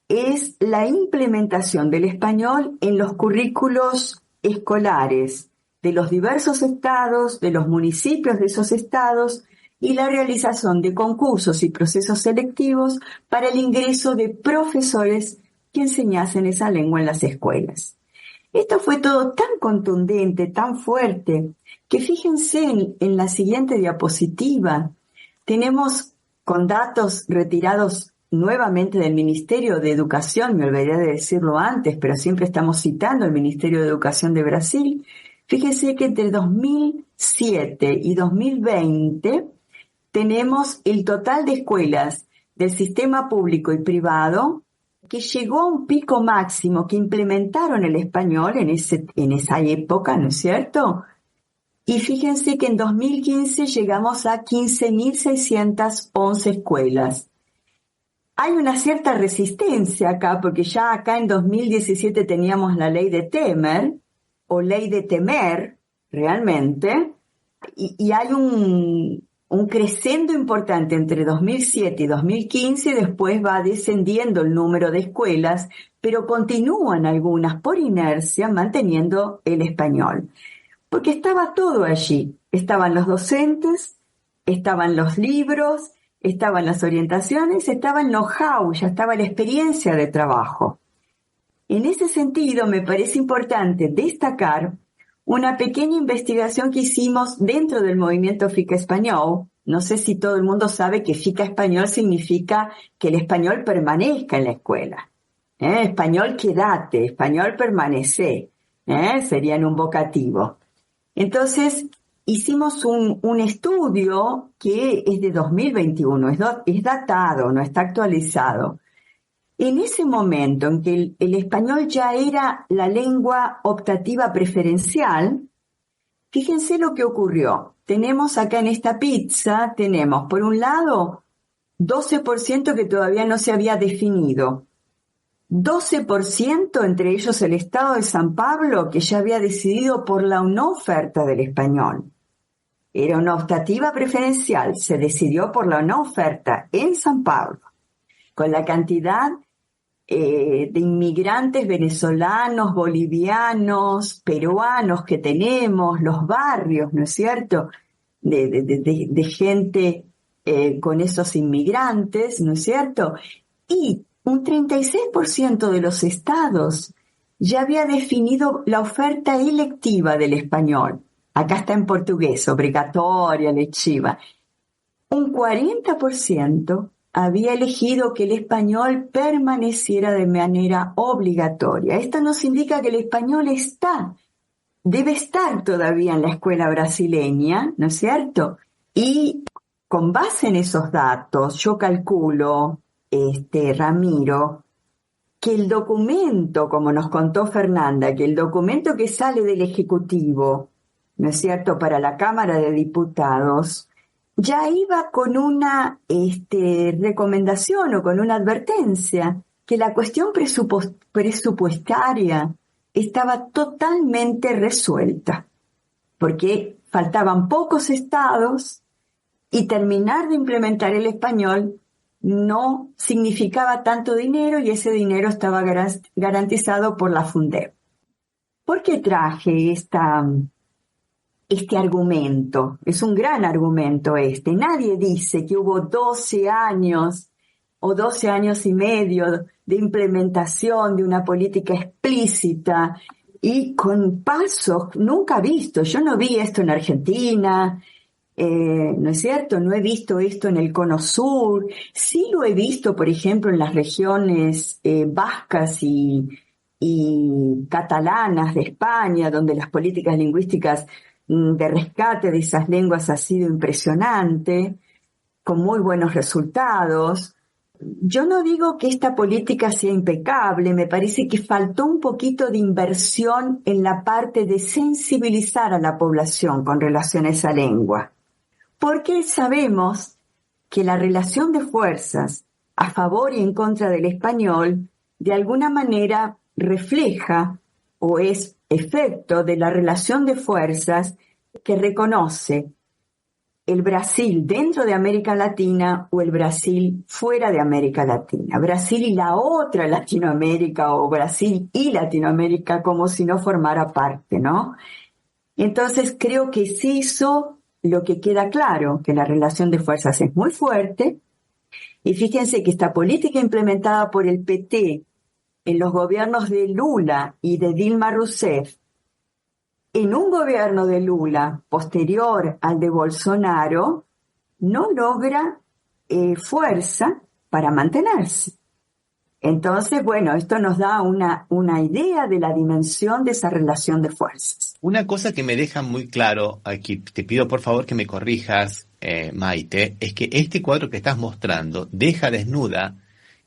es la implementación del español en los currículos escolares de los diversos estados, de los municipios de esos estados, y la realización de concursos y procesos selectivos para el ingreso de profesores que enseñasen esa lengua en las escuelas. Esto fue todo tan contundente, tan fuerte, que fíjense en la siguiente diapositiva. Tenemos con datos retirados nuevamente del Ministerio de Educación, me olvidé de decirlo antes, pero siempre estamos citando el Ministerio de Educación de Brasil. Fíjense que entre 2007 y 2020 tenemos el total de escuelas del sistema público y privado que llegó a un pico máximo, que implementaron el español en esa época, ¿no es cierto? Y fíjense que en 2015 llegamos a 15.611 escuelas. Hay una cierta resistencia acá, porque ya acá en 2017 teníamos la ley de Temer, o ley de temer, realmente, y hay un crescendo importante entre 2007 y 2015, y después va descendiendo el número de escuelas, pero continúan algunas por inercia manteniendo el español. Porque estaba todo allí, estaban los docentes, estaban los libros, estaban las orientaciones, estaba el know-how, ya estaba la experiencia de trabajo. En ese sentido, me parece importante destacar una pequeña investigación que hicimos dentro del movimiento FICA Español. No sé si todo el mundo sabe que FICA Español significa que el español permanezca en la escuela. Español quédate, español permanece, sería en un vocativo. Entonces, hicimos un estudio que es de 2021, es datado, no está actualizado. En ese momento en que el español ya era la lengua optativa preferencial, fíjense lo que ocurrió. Tenemos acá en esta pizza, tenemos por un lado 12% que todavía no se había definido. 12%, entre ellos el Estado de San Pablo, que ya había decidido por la no oferta del español. Era una optativa preferencial, se decidió por la no oferta en San Pablo. Con la cantidad de inmigrantes venezolanos, bolivianos, peruanos que tenemos, los barrios, ¿no es cierto?, de gente con esos inmigrantes, ¿no es cierto? Y un 36% de los estados ya había definido la oferta electiva del español. Acá está en portugués, obligatoria, lectiva. Un 40% había elegido que el español permaneciera de manera obligatoria. Esto nos indica que el español debe estar todavía en la escuela brasileña, ¿no es cierto? Y con base en esos datos, yo calculo, Ramiro, que el documento, como nos contó Fernanda, que el documento que sale del Ejecutivo, ¿no es cierto?, para la Cámara de Diputados, ya iba con una recomendación o con una advertencia que la cuestión presupuestaria estaba totalmente resuelta, porque faltaban pocos estados y terminar de implementar el español no significaba tanto dinero y ese dinero estaba garantizado por la Fundeb. ¿Por qué traje este argumento? Es un gran argumento este. Nadie dice que hubo 12 años o 12 años y medio de implementación de una política explícita y con pasos nunca vistos. Yo no vi esto en Argentina, ¿no es cierto? No he visto esto en el Cono Sur. Sí lo he visto, por ejemplo, en las regiones vascas y catalanas de España, donde las políticas lingüísticas de rescate de esas lenguas ha sido impresionante, con muy buenos resultados. Yo no digo que esta política sea impecable, me parece que faltó un poquito de inversión en la parte de sensibilizar a la población con relación a esa lengua. Porque sabemos que la relación de fuerzas a favor y en contra del español de alguna manera refleja o es efecto de la relación de fuerzas que reconoce el Brasil dentro de América Latina o el Brasil fuera de América Latina. Brasil y la otra Latinoamérica o Brasil y Latinoamérica como si no formara parte, ¿no? Entonces creo que es eso lo que queda claro, que la relación de fuerzas es muy fuerte. Y fíjense que esta política implementada por el PT en los gobiernos de Lula y de Dilma Rousseff, en un gobierno de Lula posterior al de Bolsonaro, no logra fuerza para mantenerse. Entonces, bueno, esto nos da una idea de la dimensión de esa relación de fuerzas. Una cosa que me deja muy claro, aquí te pido por favor que me corrijas, Maite, es que este cuadro que estás mostrando deja desnuda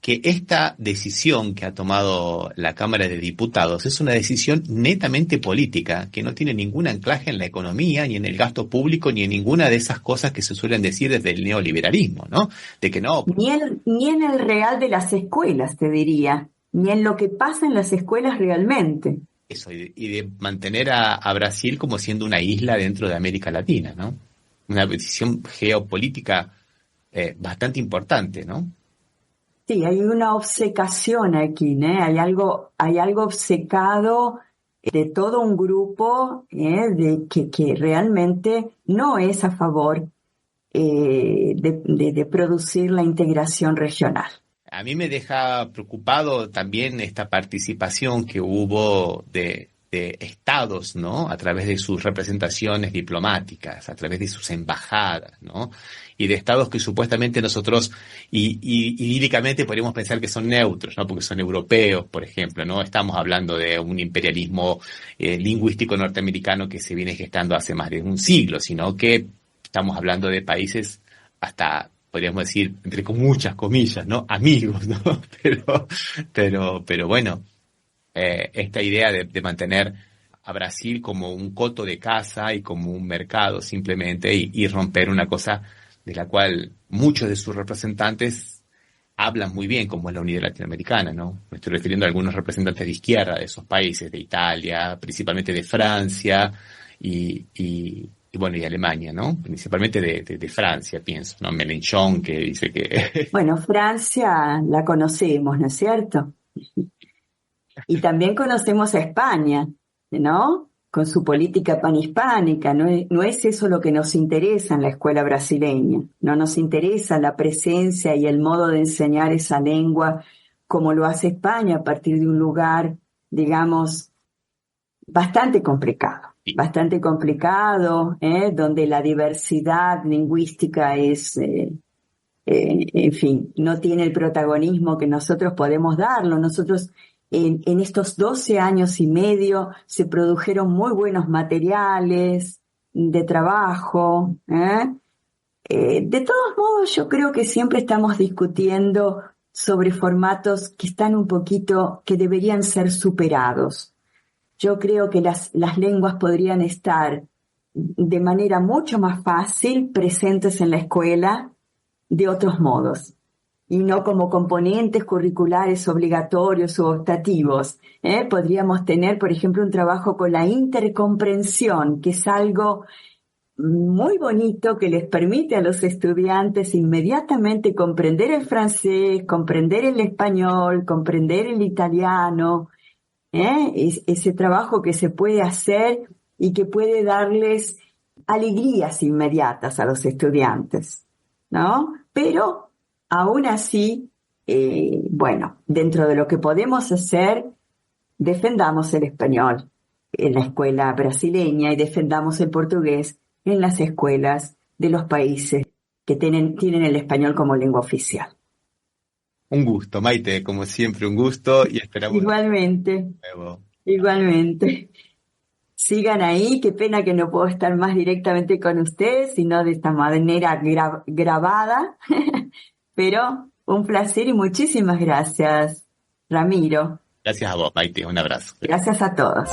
que esta decisión que ha tomado la Cámara de Diputados es una decisión netamente política, que no tiene ningún anclaje en la economía, ni en el gasto público, ni en ninguna de esas cosas que se suelen decir desde el neoliberalismo, ¿no? De que no. Ni en el real de las escuelas, te diría, ni en lo que pasa en las escuelas realmente. Eso, y de mantener a Brasil como siendo una isla dentro de América Latina, ¿no? Una decisión geopolítica bastante importante, ¿no? Sí, hay una obcecación aquí, ¿no? Hay algo obcecado de todo un grupo de que realmente no es a favor de producir la integración regional. A mí me deja preocupado también esta participación que hubo de estados, ¿no? A través de sus representaciones diplomáticas, a través de sus embajadas, ¿no? Y de estados que supuestamente nosotros idílicamente podríamos pensar que son neutros, ¿no? Porque son europeos, por ejemplo, ¿no? Estamos hablando de un imperialismo lingüístico norteamericano que se viene gestando hace más de un siglo, sino que estamos hablando de países hasta, podríamos decir, entre muchas comillas, ¿no? Amigos, ¿no? Pero bueno, esta idea de mantener a Brasil como un coto de caza y como un mercado simplemente y romper una cosa de la cual muchos de sus representantes hablan muy bien, como es la unidad latinoamericana, ¿no? Me estoy refiriendo a algunos representantes de izquierda de esos países, de Italia, principalmente de Francia y bueno, y Alemania, ¿no? Principalmente de Francia, pienso, ¿no? Mélenchon, que dice que... Bueno, Francia la conocemos, ¿no es cierto? Y también conocemos a España, ¿no? Con su política panhispánica. No es eso lo que nos interesa en la escuela brasileña. No nos interesa la presencia y el modo de enseñar esa lengua como lo hace España a partir de un lugar, digamos, bastante complicado. Bastante complicado, donde la diversidad lingüística es... en fin, no tiene el protagonismo que nosotros podemos darlo. Nosotros en estos 12 años y medio se produjeron muy buenos materiales de trabajo. De todos modos, yo creo que siempre estamos discutiendo sobre formatos que están un poquito, que deberían ser superados. Yo creo que las lenguas podrían estar de manera mucho más fácil presentes en la escuela de otros modos, y no como componentes curriculares obligatorios u optativos. Podríamos tener, por ejemplo, un trabajo con la intercomprensión, que es algo muy bonito que les permite a los estudiantes inmediatamente comprender el francés, comprender el español, comprender el italiano, ese trabajo que se puede hacer y que puede darles alegrías inmediatas a los estudiantes, ¿no? Pero aún así, bueno, dentro de lo que podemos hacer, defendamos el español en la escuela brasileña y defendamos el portugués en las escuelas de los países que tienen el español como lengua oficial. Un gusto, Maite, como siempre, un gusto, y esperamos... Igualmente. Igualmente. Sigan ahí, qué pena que no puedo estar más directamente con ustedes, sino de esta manera grabada, pero un placer y muchísimas gracias, Ramiro. Gracias a vos, Maite, un abrazo. Gracias a todos.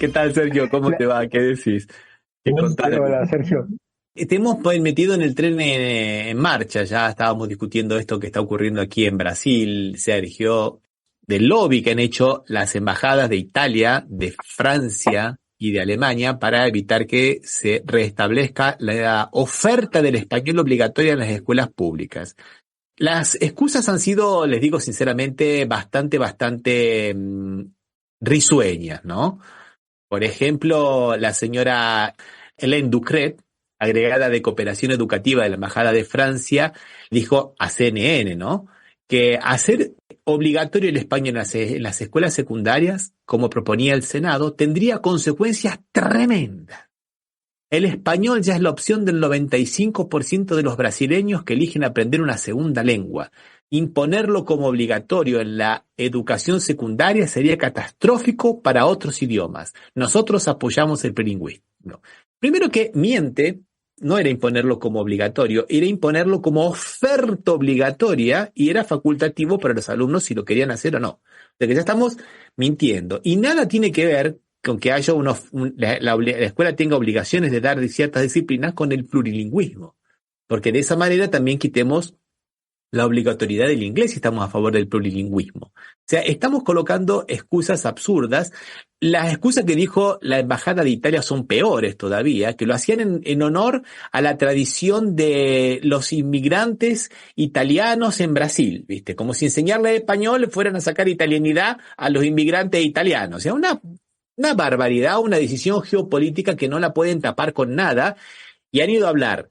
¿Qué tal, Sergio? ¿Cómo te va? ¿Qué decís? Hola, Sergio. Te hemos metido en el tren en marcha, ya estábamos discutiendo esto que está ocurriendo aquí en Brasil, Sergio, del lobby que han hecho las embajadas de Italia, de Francia y de Alemania para evitar que se restablezca la oferta del español obligatoria en las escuelas públicas. Las excusas han sido, les digo sinceramente, bastante risueñas, ¿no? Por ejemplo, la señora Hélène Ducret, agregada de Cooperación Educativa de la Embajada de Francia, dijo a CNN, ¿no?, que hacer obligatorio el español en las escuelas secundarias, como proponía el Senado, tendría consecuencias tremendas. El español ya es la opción del 95% de los brasileños que eligen aprender una segunda lengua. Imponerlo como obligatorio en la educación secundaria sería catastrófico para otros idiomas. Nosotros apoyamos el bilingüismo. No. Primero que miente, no era imponerlo como obligatorio, era imponerlo como oferta obligatoria y era facultativo para los alumnos si lo querían hacer o no. O sea que ya estamos mintiendo. Y nada tiene que ver con que haya la escuela tenga obligaciones de dar ciertas disciplinas con el plurilingüismo. Porque de esa manera también quitemos la obligatoriedad del inglés y estamos a favor del plurilingüismo. O sea, estamos colocando excusas absurdas. Las excusas que dijo la Embajada de Italia son peores todavía, que lo hacían en honor a la tradición de los inmigrantes italianos en Brasil, ¿viste? Como si enseñarle español fueran a sacar italianidad a los inmigrantes italianos. O sea, una barbaridad, una decisión geopolítica que no la pueden tapar con nada, y han ido a hablar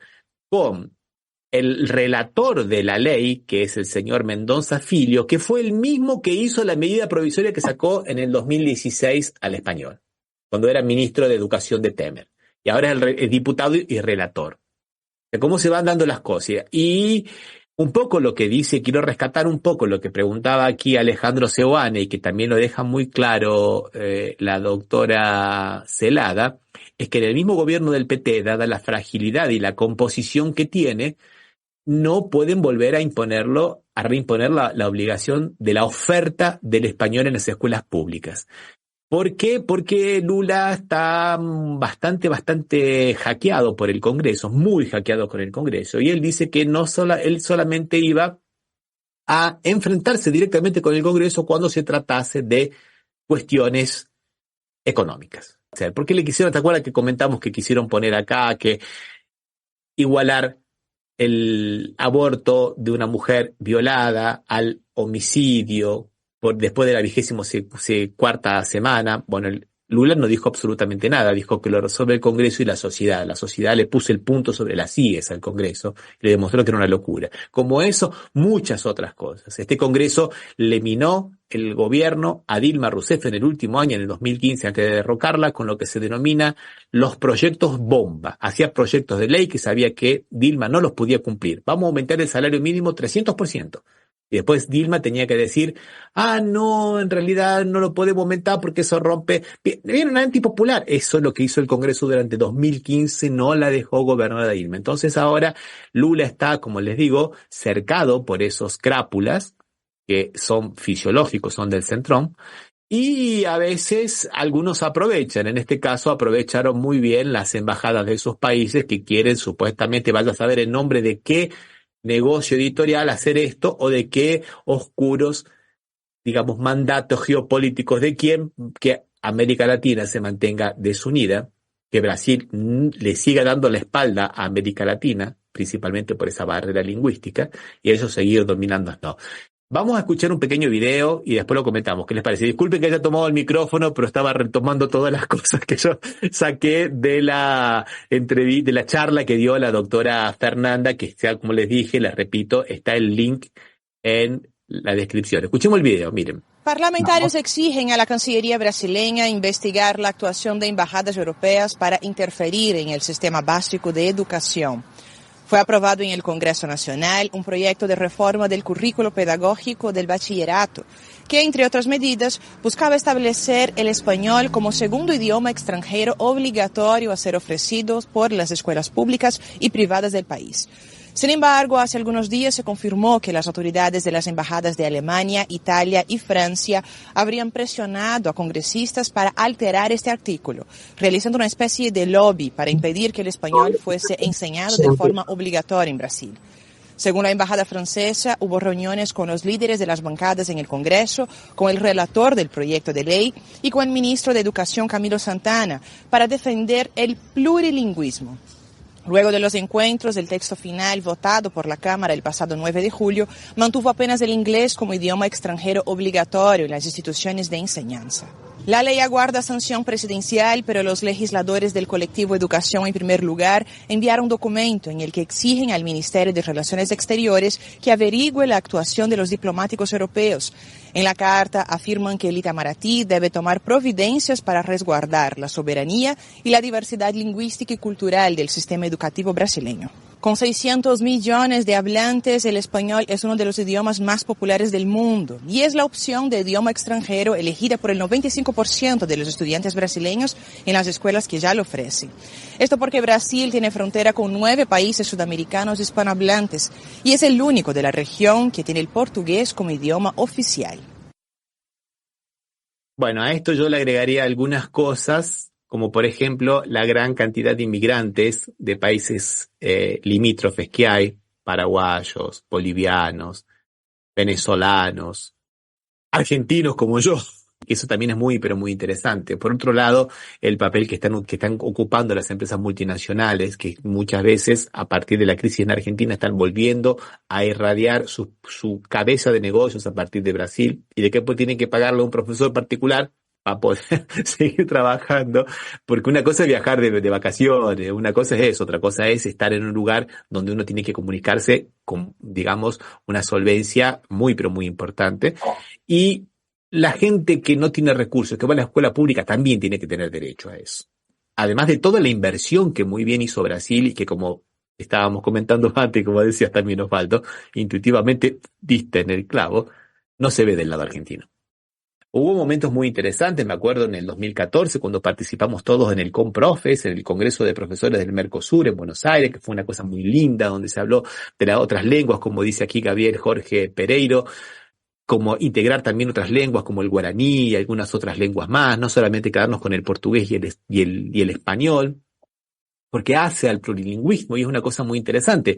con el relator de la ley, que es el señor Mendonça Filho, que fue el mismo que hizo la medida provisoria que sacó en el 2016 al español, cuando era ministro de Educación de Temer. Y ahora es el diputado y relator. De cómo se van dando las cosas. Y un poco lo que dice, quiero rescatar un poco lo que preguntaba aquí Alejandro Seoane, y que también lo deja muy claro la doctora Celada, es que en el mismo gobierno del PT, dada la fragilidad y la composición que tiene, no pueden volver a reimponer la obligación de la oferta del español en las escuelas públicas. ¿Por qué? Porque Lula está bastante hackeado por el Congreso, muy hackeado por el Congreso, y él dice que él solamente iba a enfrentarse directamente con el Congreso cuando se tratase de cuestiones económicas. O sea, ¿por qué le quisieron? ¿Te acuerdas que comentamos que quisieron poner acá que igualar el aborto de una mujer violada al homicidio después de la 24ª semana? Bueno, Lula no dijo absolutamente nada, dijo que lo resuelve el Congreso y la sociedad. La sociedad le puso el punto sobre las IES al Congreso y le demostró que era una locura. Como eso, muchas otras cosas. Este Congreso le minó el gobierno a Dilma Rousseff en el último año, en el 2015, antes de derrocarla, con lo que se denomina los proyectos bomba. Hacía proyectos de ley que sabía que Dilma no los podía cumplir. Vamos a aumentar el salario mínimo 300%. Y después Dilma tenía que decir, no, en realidad no lo podemos aumentar porque eso rompe. Era una antipopular. Eso es lo que hizo el Congreso durante 2015, no la dejó gobernar a Dilma. Entonces ahora Lula está, como les digo, cercado por esos crápulas que son fisiológicos, son del centrón, y a veces algunos aprovechan. En este caso aprovecharon muy bien las embajadas de esos países que quieren supuestamente, vaya a saber en nombre de qué negocio editorial hacer esto o de qué oscuros, digamos, mandatos geopolíticos de quién, que América Latina se mantenga desunida, que Brasil le siga dando la espalda a América Latina, principalmente por esa barrera lingüística, y ellos seguir dominándonos. Vamos a escuchar un pequeño video y después lo comentamos. ¿Qué les parece? Disculpen que haya tomado el micrófono, pero estaba retomando todas las cosas que yo saqué de la entrevista, de la charla que dio la doctora Fernanda, que sea, como les dije, les repito, está el link en la descripción. Escuchemos el video, miren. Parlamentarios exigen a la Cancillería brasileña investigar la actuación de embajadas europeas para interferir en el sistema básico de educación. Fue aprobado en el Congreso Nacional un proyecto de reforma del currículo pedagógico del bachillerato, que, entre otras medidas, buscaba establecer el español como segundo idioma extranjero obligatorio a ser ofrecido por las escuelas públicas y privadas del país. Sin embargo, hace algunos días se confirmó que las autoridades de las embajadas de Alemania, Italia y Francia habrían presionado a congresistas para alterar este artículo, realizando una especie de lobby para impedir que el español fuese enseñado de forma obligatoria en Brasil. Según la embajada francesa, hubo reuniones con los líderes de las bancadas en el Congreso, con el relator del proyecto de ley y con el ministro de Educación, Camilo Santana, para defender el plurilingüismo. Luego de los encuentros, el texto final votado por la Cámara el pasado 9 de julio mantuvo apenas el inglés como idioma extranjero obligatorio en las instituciones de enseñanza. La ley aguarda sanción presidencial, pero los legisladores del colectivo Educación en Primer Lugar enviaron un documento en el que exigen al Ministerio de Relaciones Exteriores que averigüe la actuación de los diplomáticos europeos. En la carta afirman que el Itamaraty debe tomar providencias para resguardar la soberanía y la diversidad lingüística y cultural del sistema educativo brasileño. Con 600 millones de hablantes, el español es uno de los idiomas más populares del mundo y es la opción de idioma extranjero elegida por el 95% de los estudiantes brasileños en las escuelas que ya lo ofrecen. Esto porque Brasil tiene frontera con 9 países sudamericanos hispanohablantes y es el único de la región que tiene el portugués como idioma oficial. Bueno, a esto yo le agregaría algunas cosas, como por ejemplo la gran cantidad de inmigrantes de países limítrofes que hay, paraguayos, bolivianos, venezolanos, argentinos como yo. Eso también es muy, pero muy interesante. Por otro lado, el papel que están ocupando las empresas multinacionales, que muchas veces, a partir de la crisis en Argentina, están volviendo a irradiar su cabeza de negocios a partir de Brasil, y de que pues tienen que pagarle a un profesor particular para poder seguir trabajando, porque una cosa es viajar de vacaciones, una cosa es eso, otra cosa es estar en un lugar donde uno tiene que comunicarse con, digamos, una solvencia muy, pero muy importante. Y la gente que no tiene recursos, que va a la escuela pública, también tiene que tener derecho a eso. Además de toda la inversión que muy bien hizo Brasil y que, como estábamos comentando antes, como decías también Osvaldo, intuitivamente diste en el clavo, no se ve del lado argentino. Hubo momentos muy interesantes, me acuerdo en el 2014, cuando participamos todos en el Comprofes, en el Congreso de Profesores del Mercosur en Buenos Aires, que fue una cosa muy linda, donde se habló de las otras lenguas, como dice aquí Gabriel Jorge Pereiro. como integrar también otras lenguas como el guaraní y algunas otras lenguas más, no solamente quedarnos con el portugués y el español, porque hace al plurilingüismo y es una cosa muy interesante.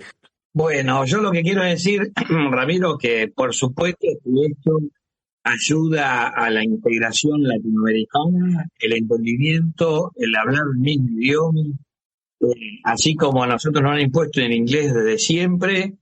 Bueno, yo lo que quiero decir, Ramiro, que por supuesto que esto ayuda a la integración latinoamericana, el entendimiento, el hablar el mismo idioma, así como a nosotros nos han impuesto el inglés desde siempre,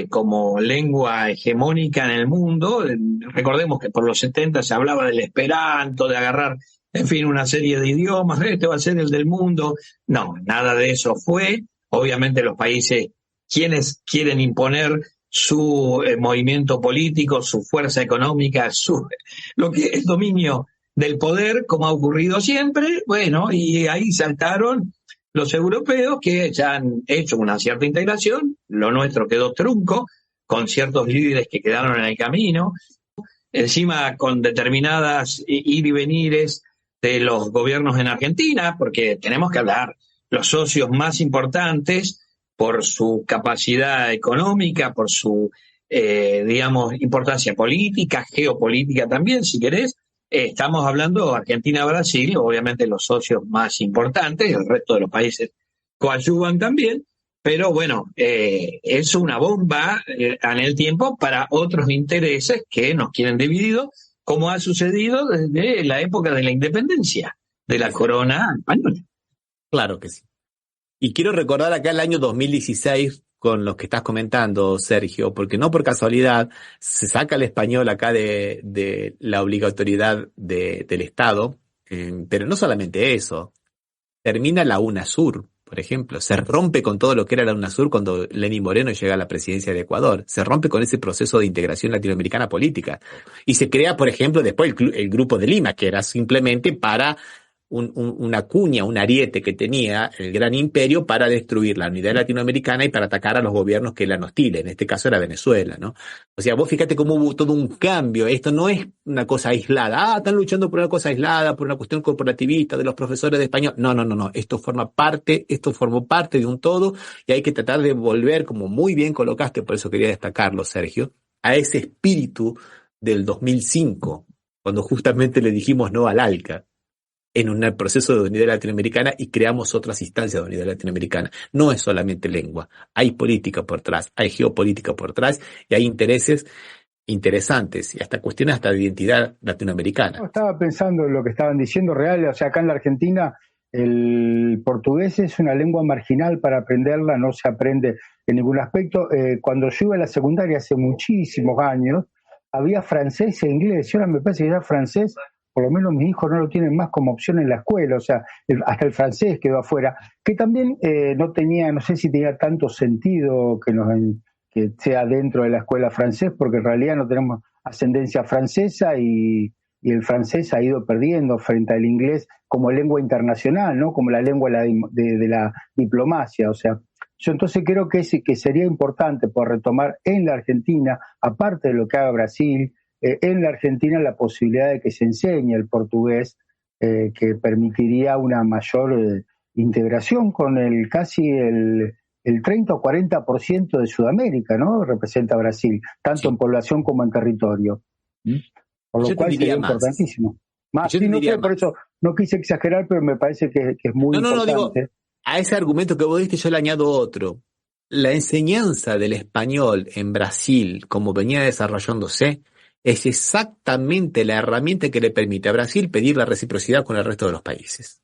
como lengua hegemónica en el mundo. Recordemos que por los 70 se hablaba del esperanto, de agarrar, en fin, una serie de idiomas, este va a ser el del mundo. No, nada de eso fue. Obviamente los países, quienes quieren imponer su movimiento político, su fuerza económica, lo que el dominio del poder, como ha ocurrido siempre, bueno, y ahí saltaron los europeos que ya han hecho una cierta integración. Lo nuestro quedó trunco, con ciertos líderes que quedaron en el camino, encima con determinadas ir y venires de los gobiernos en Argentina, porque tenemos que hablar, los socios más importantes, por su capacidad económica, por su, importancia política, geopolítica también, si querés. Estamos hablando Argentina-Brasil, obviamente los socios más importantes, el resto de los países coadyuvan también, pero bueno, es una bomba en el tiempo para otros intereses que nos quieren divididos, como ha sucedido desde la época de la independencia de la corona española. Claro que sí. Y quiero recordar acá el año 2016 con los que estás comentando, Sergio, porque no por casualidad se saca el español acá de la obligatoriedad del Estado, pero no solamente eso, termina la UNASUR, por ejemplo, se rompe con todo lo que era la UNASUR cuando Lenín Moreno llega a la presidencia de Ecuador, se rompe con ese proceso de integración latinoamericana política, y se crea, por ejemplo, después el Grupo de Lima, que era simplemente para una cuña, un ariete que tenía el gran imperio para destruir la unidad latinoamericana y para atacar a los gobiernos que la hostilen. En este caso era Venezuela, ¿no? O sea, vos fíjate cómo hubo todo un cambio. Esto no es una cosa aislada. Están luchando por una cosa aislada, por una cuestión corporativista de los profesores de español. No. Esto formó parte de un todo y hay que tratar de volver, como muy bien colocaste, por eso quería destacarlo, Sergio, a ese espíritu del 2005, cuando justamente le dijimos no al ALCA, en un proceso de unidad latinoamericana y creamos otras instancias de unidad latinoamericana. No es solamente lengua, hay política por atrás, hay geopolítica por atrás y hay intereses interesantes y hasta cuestiones hasta de identidad latinoamericana. Estaba pensando en lo que estaban diciendo real, o sea, acá en la Argentina el portugués es una lengua marginal para aprenderla, no se aprende en ningún aspecto. Cuando yo iba a la secundaria hace muchísimos años, había francés e inglés, y ahora me parece que ya francés, por lo menos mis hijos no lo tienen más como opción en la escuela, o sea, hasta el francés quedó afuera, que también no sé si tenía tanto sentido que sea dentro de la escuela francés, porque en realidad no tenemos ascendencia francesa y el francés ha ido perdiendo frente al inglés como lengua internacional, ¿no? Como la lengua de la diplomacia, o sea, yo entonces creo que sería importante por retomar en la Argentina, aparte de lo que haga Brasil, en la Argentina la posibilidad de que se enseñe el portugués, que permitiría una mayor integración con casi el 30 o 40% de Sudamérica, ¿no? Representa Brasil, tanto sí, en población como en territorio. Por lo cual sería importantísimo. Más, sí, no sé, por eso no quise exagerar, pero me parece que es muy importante. Digo, a ese argumento que vos diste yo le añado otro. La enseñanza del español en Brasil, como venía desarrollándose, es exactamente la herramienta que le permite a Brasil pedir la reciprocidad con el resto de los países.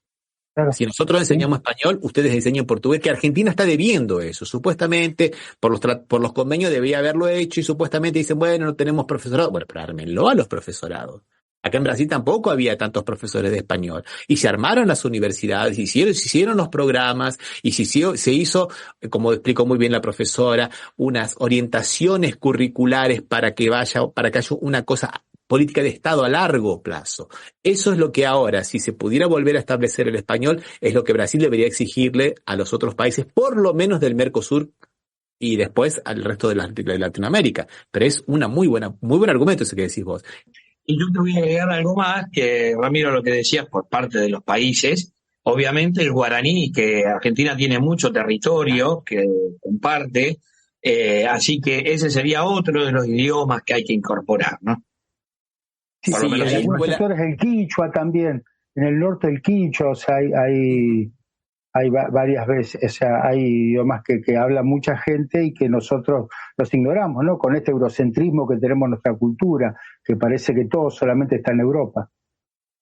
Claro. Si nosotros enseñamos español, ustedes enseñan portugués, que Argentina está debiendo eso. Supuestamente, por los convenios debía haberlo hecho y supuestamente dicen, bueno, no tenemos profesorado. Bueno, pero ármenlo a los profesorados. Acá en Brasil tampoco había tantos profesores de español. Y se armaron las universidades, se hicieron los programas, y se hizo, como explicó muy bien la profesora, unas orientaciones curriculares para que haya una cosa política de Estado a largo plazo. Eso es lo que ahora, si se pudiera volver a establecer el español, es lo que Brasil debería exigirle a los otros países, por lo menos del Mercosur, y después al resto de Latinoamérica. Pero es muy buen argumento ese que decís vos. Y yo te voy a agregar algo más, que Ramiro, lo que decías por parte de los países, obviamente el guaraní, que Argentina tiene mucho territorio que comparte, Así que ese sería otro de los idiomas que hay que incorporar, ¿no? Sí, Por lo menos en algunos sectores el quichua también, en el norte el quichua, o sea, hay varias veces, o sea, hay idiomas que habla mucha gente y que nosotros los ignoramos, ¿no? Con este eurocentrismo que tenemos en nuestra cultura, que parece que todo solamente está en Europa.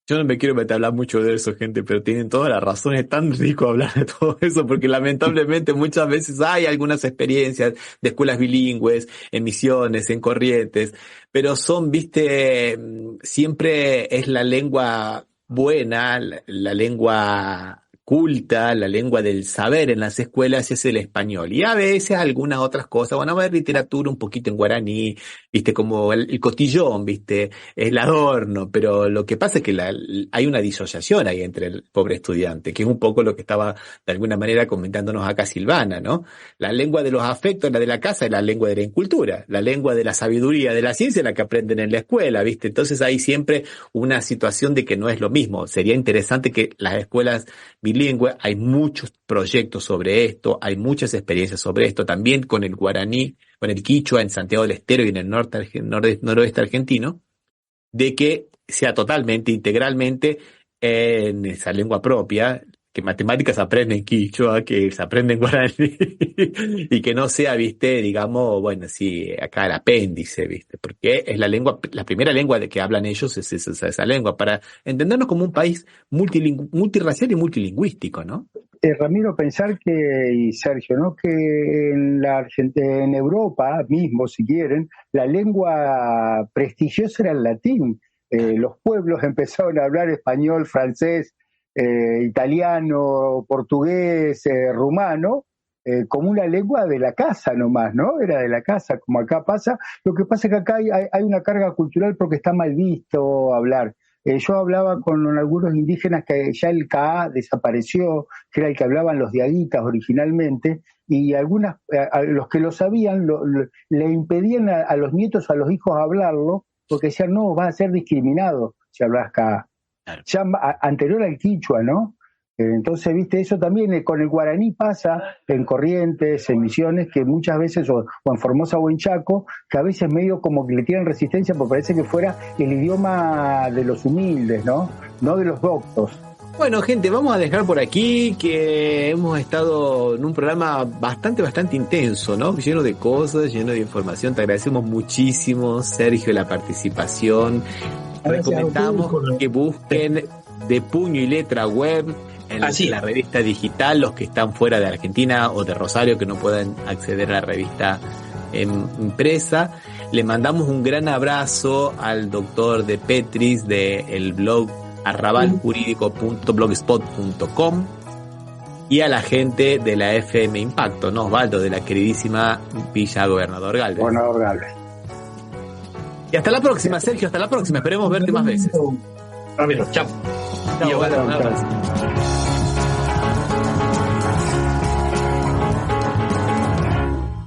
Yo no me quiero meter a hablar mucho de eso, gente, pero tienen toda la razón. Es tan rico hablar de todo eso, porque lamentablemente muchas veces hay algunas experiencias de escuelas bilingües, en Misiones, en Corrientes, pero son, viste, siempre es la lengua buena, la lengua culta, la lengua del saber en las escuelas es el español. Y a veces algunas otras cosas, bueno, va a haber literatura un poquito en guaraní, viste, como el cotillón, viste, el adorno, pero lo que pasa es que hay una disociación ahí entre el pobre estudiante, que es un poco lo que estaba de alguna manera comentándonos acá Silvana, ¿no? La lengua de los afectos, la de la casa, es la lengua de la incultura, la lengua de la sabiduría, de la ciencia, la que aprenden en la escuela, viste. Entonces hay siempre una situación de que no es lo mismo. Sería interesante que las escuelas bilingüe, hay muchos proyectos sobre esto, hay muchas experiencias sobre esto, también con el guaraní, con el quichua en Santiago del Estero y en el noroeste argentino, de que sea totalmente, integralmente en esa lengua propia, que matemáticas aprenden en quichua, que se aprende en guaraní, y que no sea, viste, digamos, bueno, sí, acá el apéndice, viste, porque es la lengua, la primera lengua de que hablan ellos es esa lengua, para entendernos como un país multirracial y multilingüístico, ¿no? Ramiro, pensar que, y Sergio, ¿no? Que en Europa mismo, si quieren, la lengua prestigiosa era el latín. Los pueblos empezaron a hablar español, francés, italiano, portugués, rumano, como una lengua de la casa nomás, ¿no? Era de la casa, como acá pasa. Lo que pasa es que acá hay una carga cultural porque está mal visto hablar. Yo hablaba con algunos indígenas que ya el Ka desapareció, que era el que hablaban los diaguitas originalmente, y a los que lo sabían le impedían a los nietos, a los hijos hablarlo, porque decían, no, vas a ser discriminado si hablas Ka. Ya anterior al quichua, ¿no? Entonces, viste, eso también con el guaraní pasa en Corrientes, en Misiones, que muchas veces, o en Formosa o en Chaco, que a veces medio como que le tienen resistencia porque parece que fuera el idioma de los humildes, ¿no? No de los doctos. Bueno, gente, vamos a dejar por aquí que hemos estado en un programa bastante intenso, ¿no? Lleno de cosas, lleno de información. Te agradecemos muchísimo, Sergio, la participación. Recomendamos que busquen De Puño y Letra Web en la revista digital, los que están fuera de Argentina o de Rosario que no puedan acceder a la revista impresa. Le mandamos un gran abrazo al doctor De Petris del blog arrabaljurídico.blogspot.com y a la gente de la FM Impacto, ¿no? Osvaldo, de la queridísima Villa Gobernador Galvez. Gobernador Galvez. Y hasta la próxima, Sergio, hasta la próxima. Esperemos verte más veces. Ramiro, chao. Chao,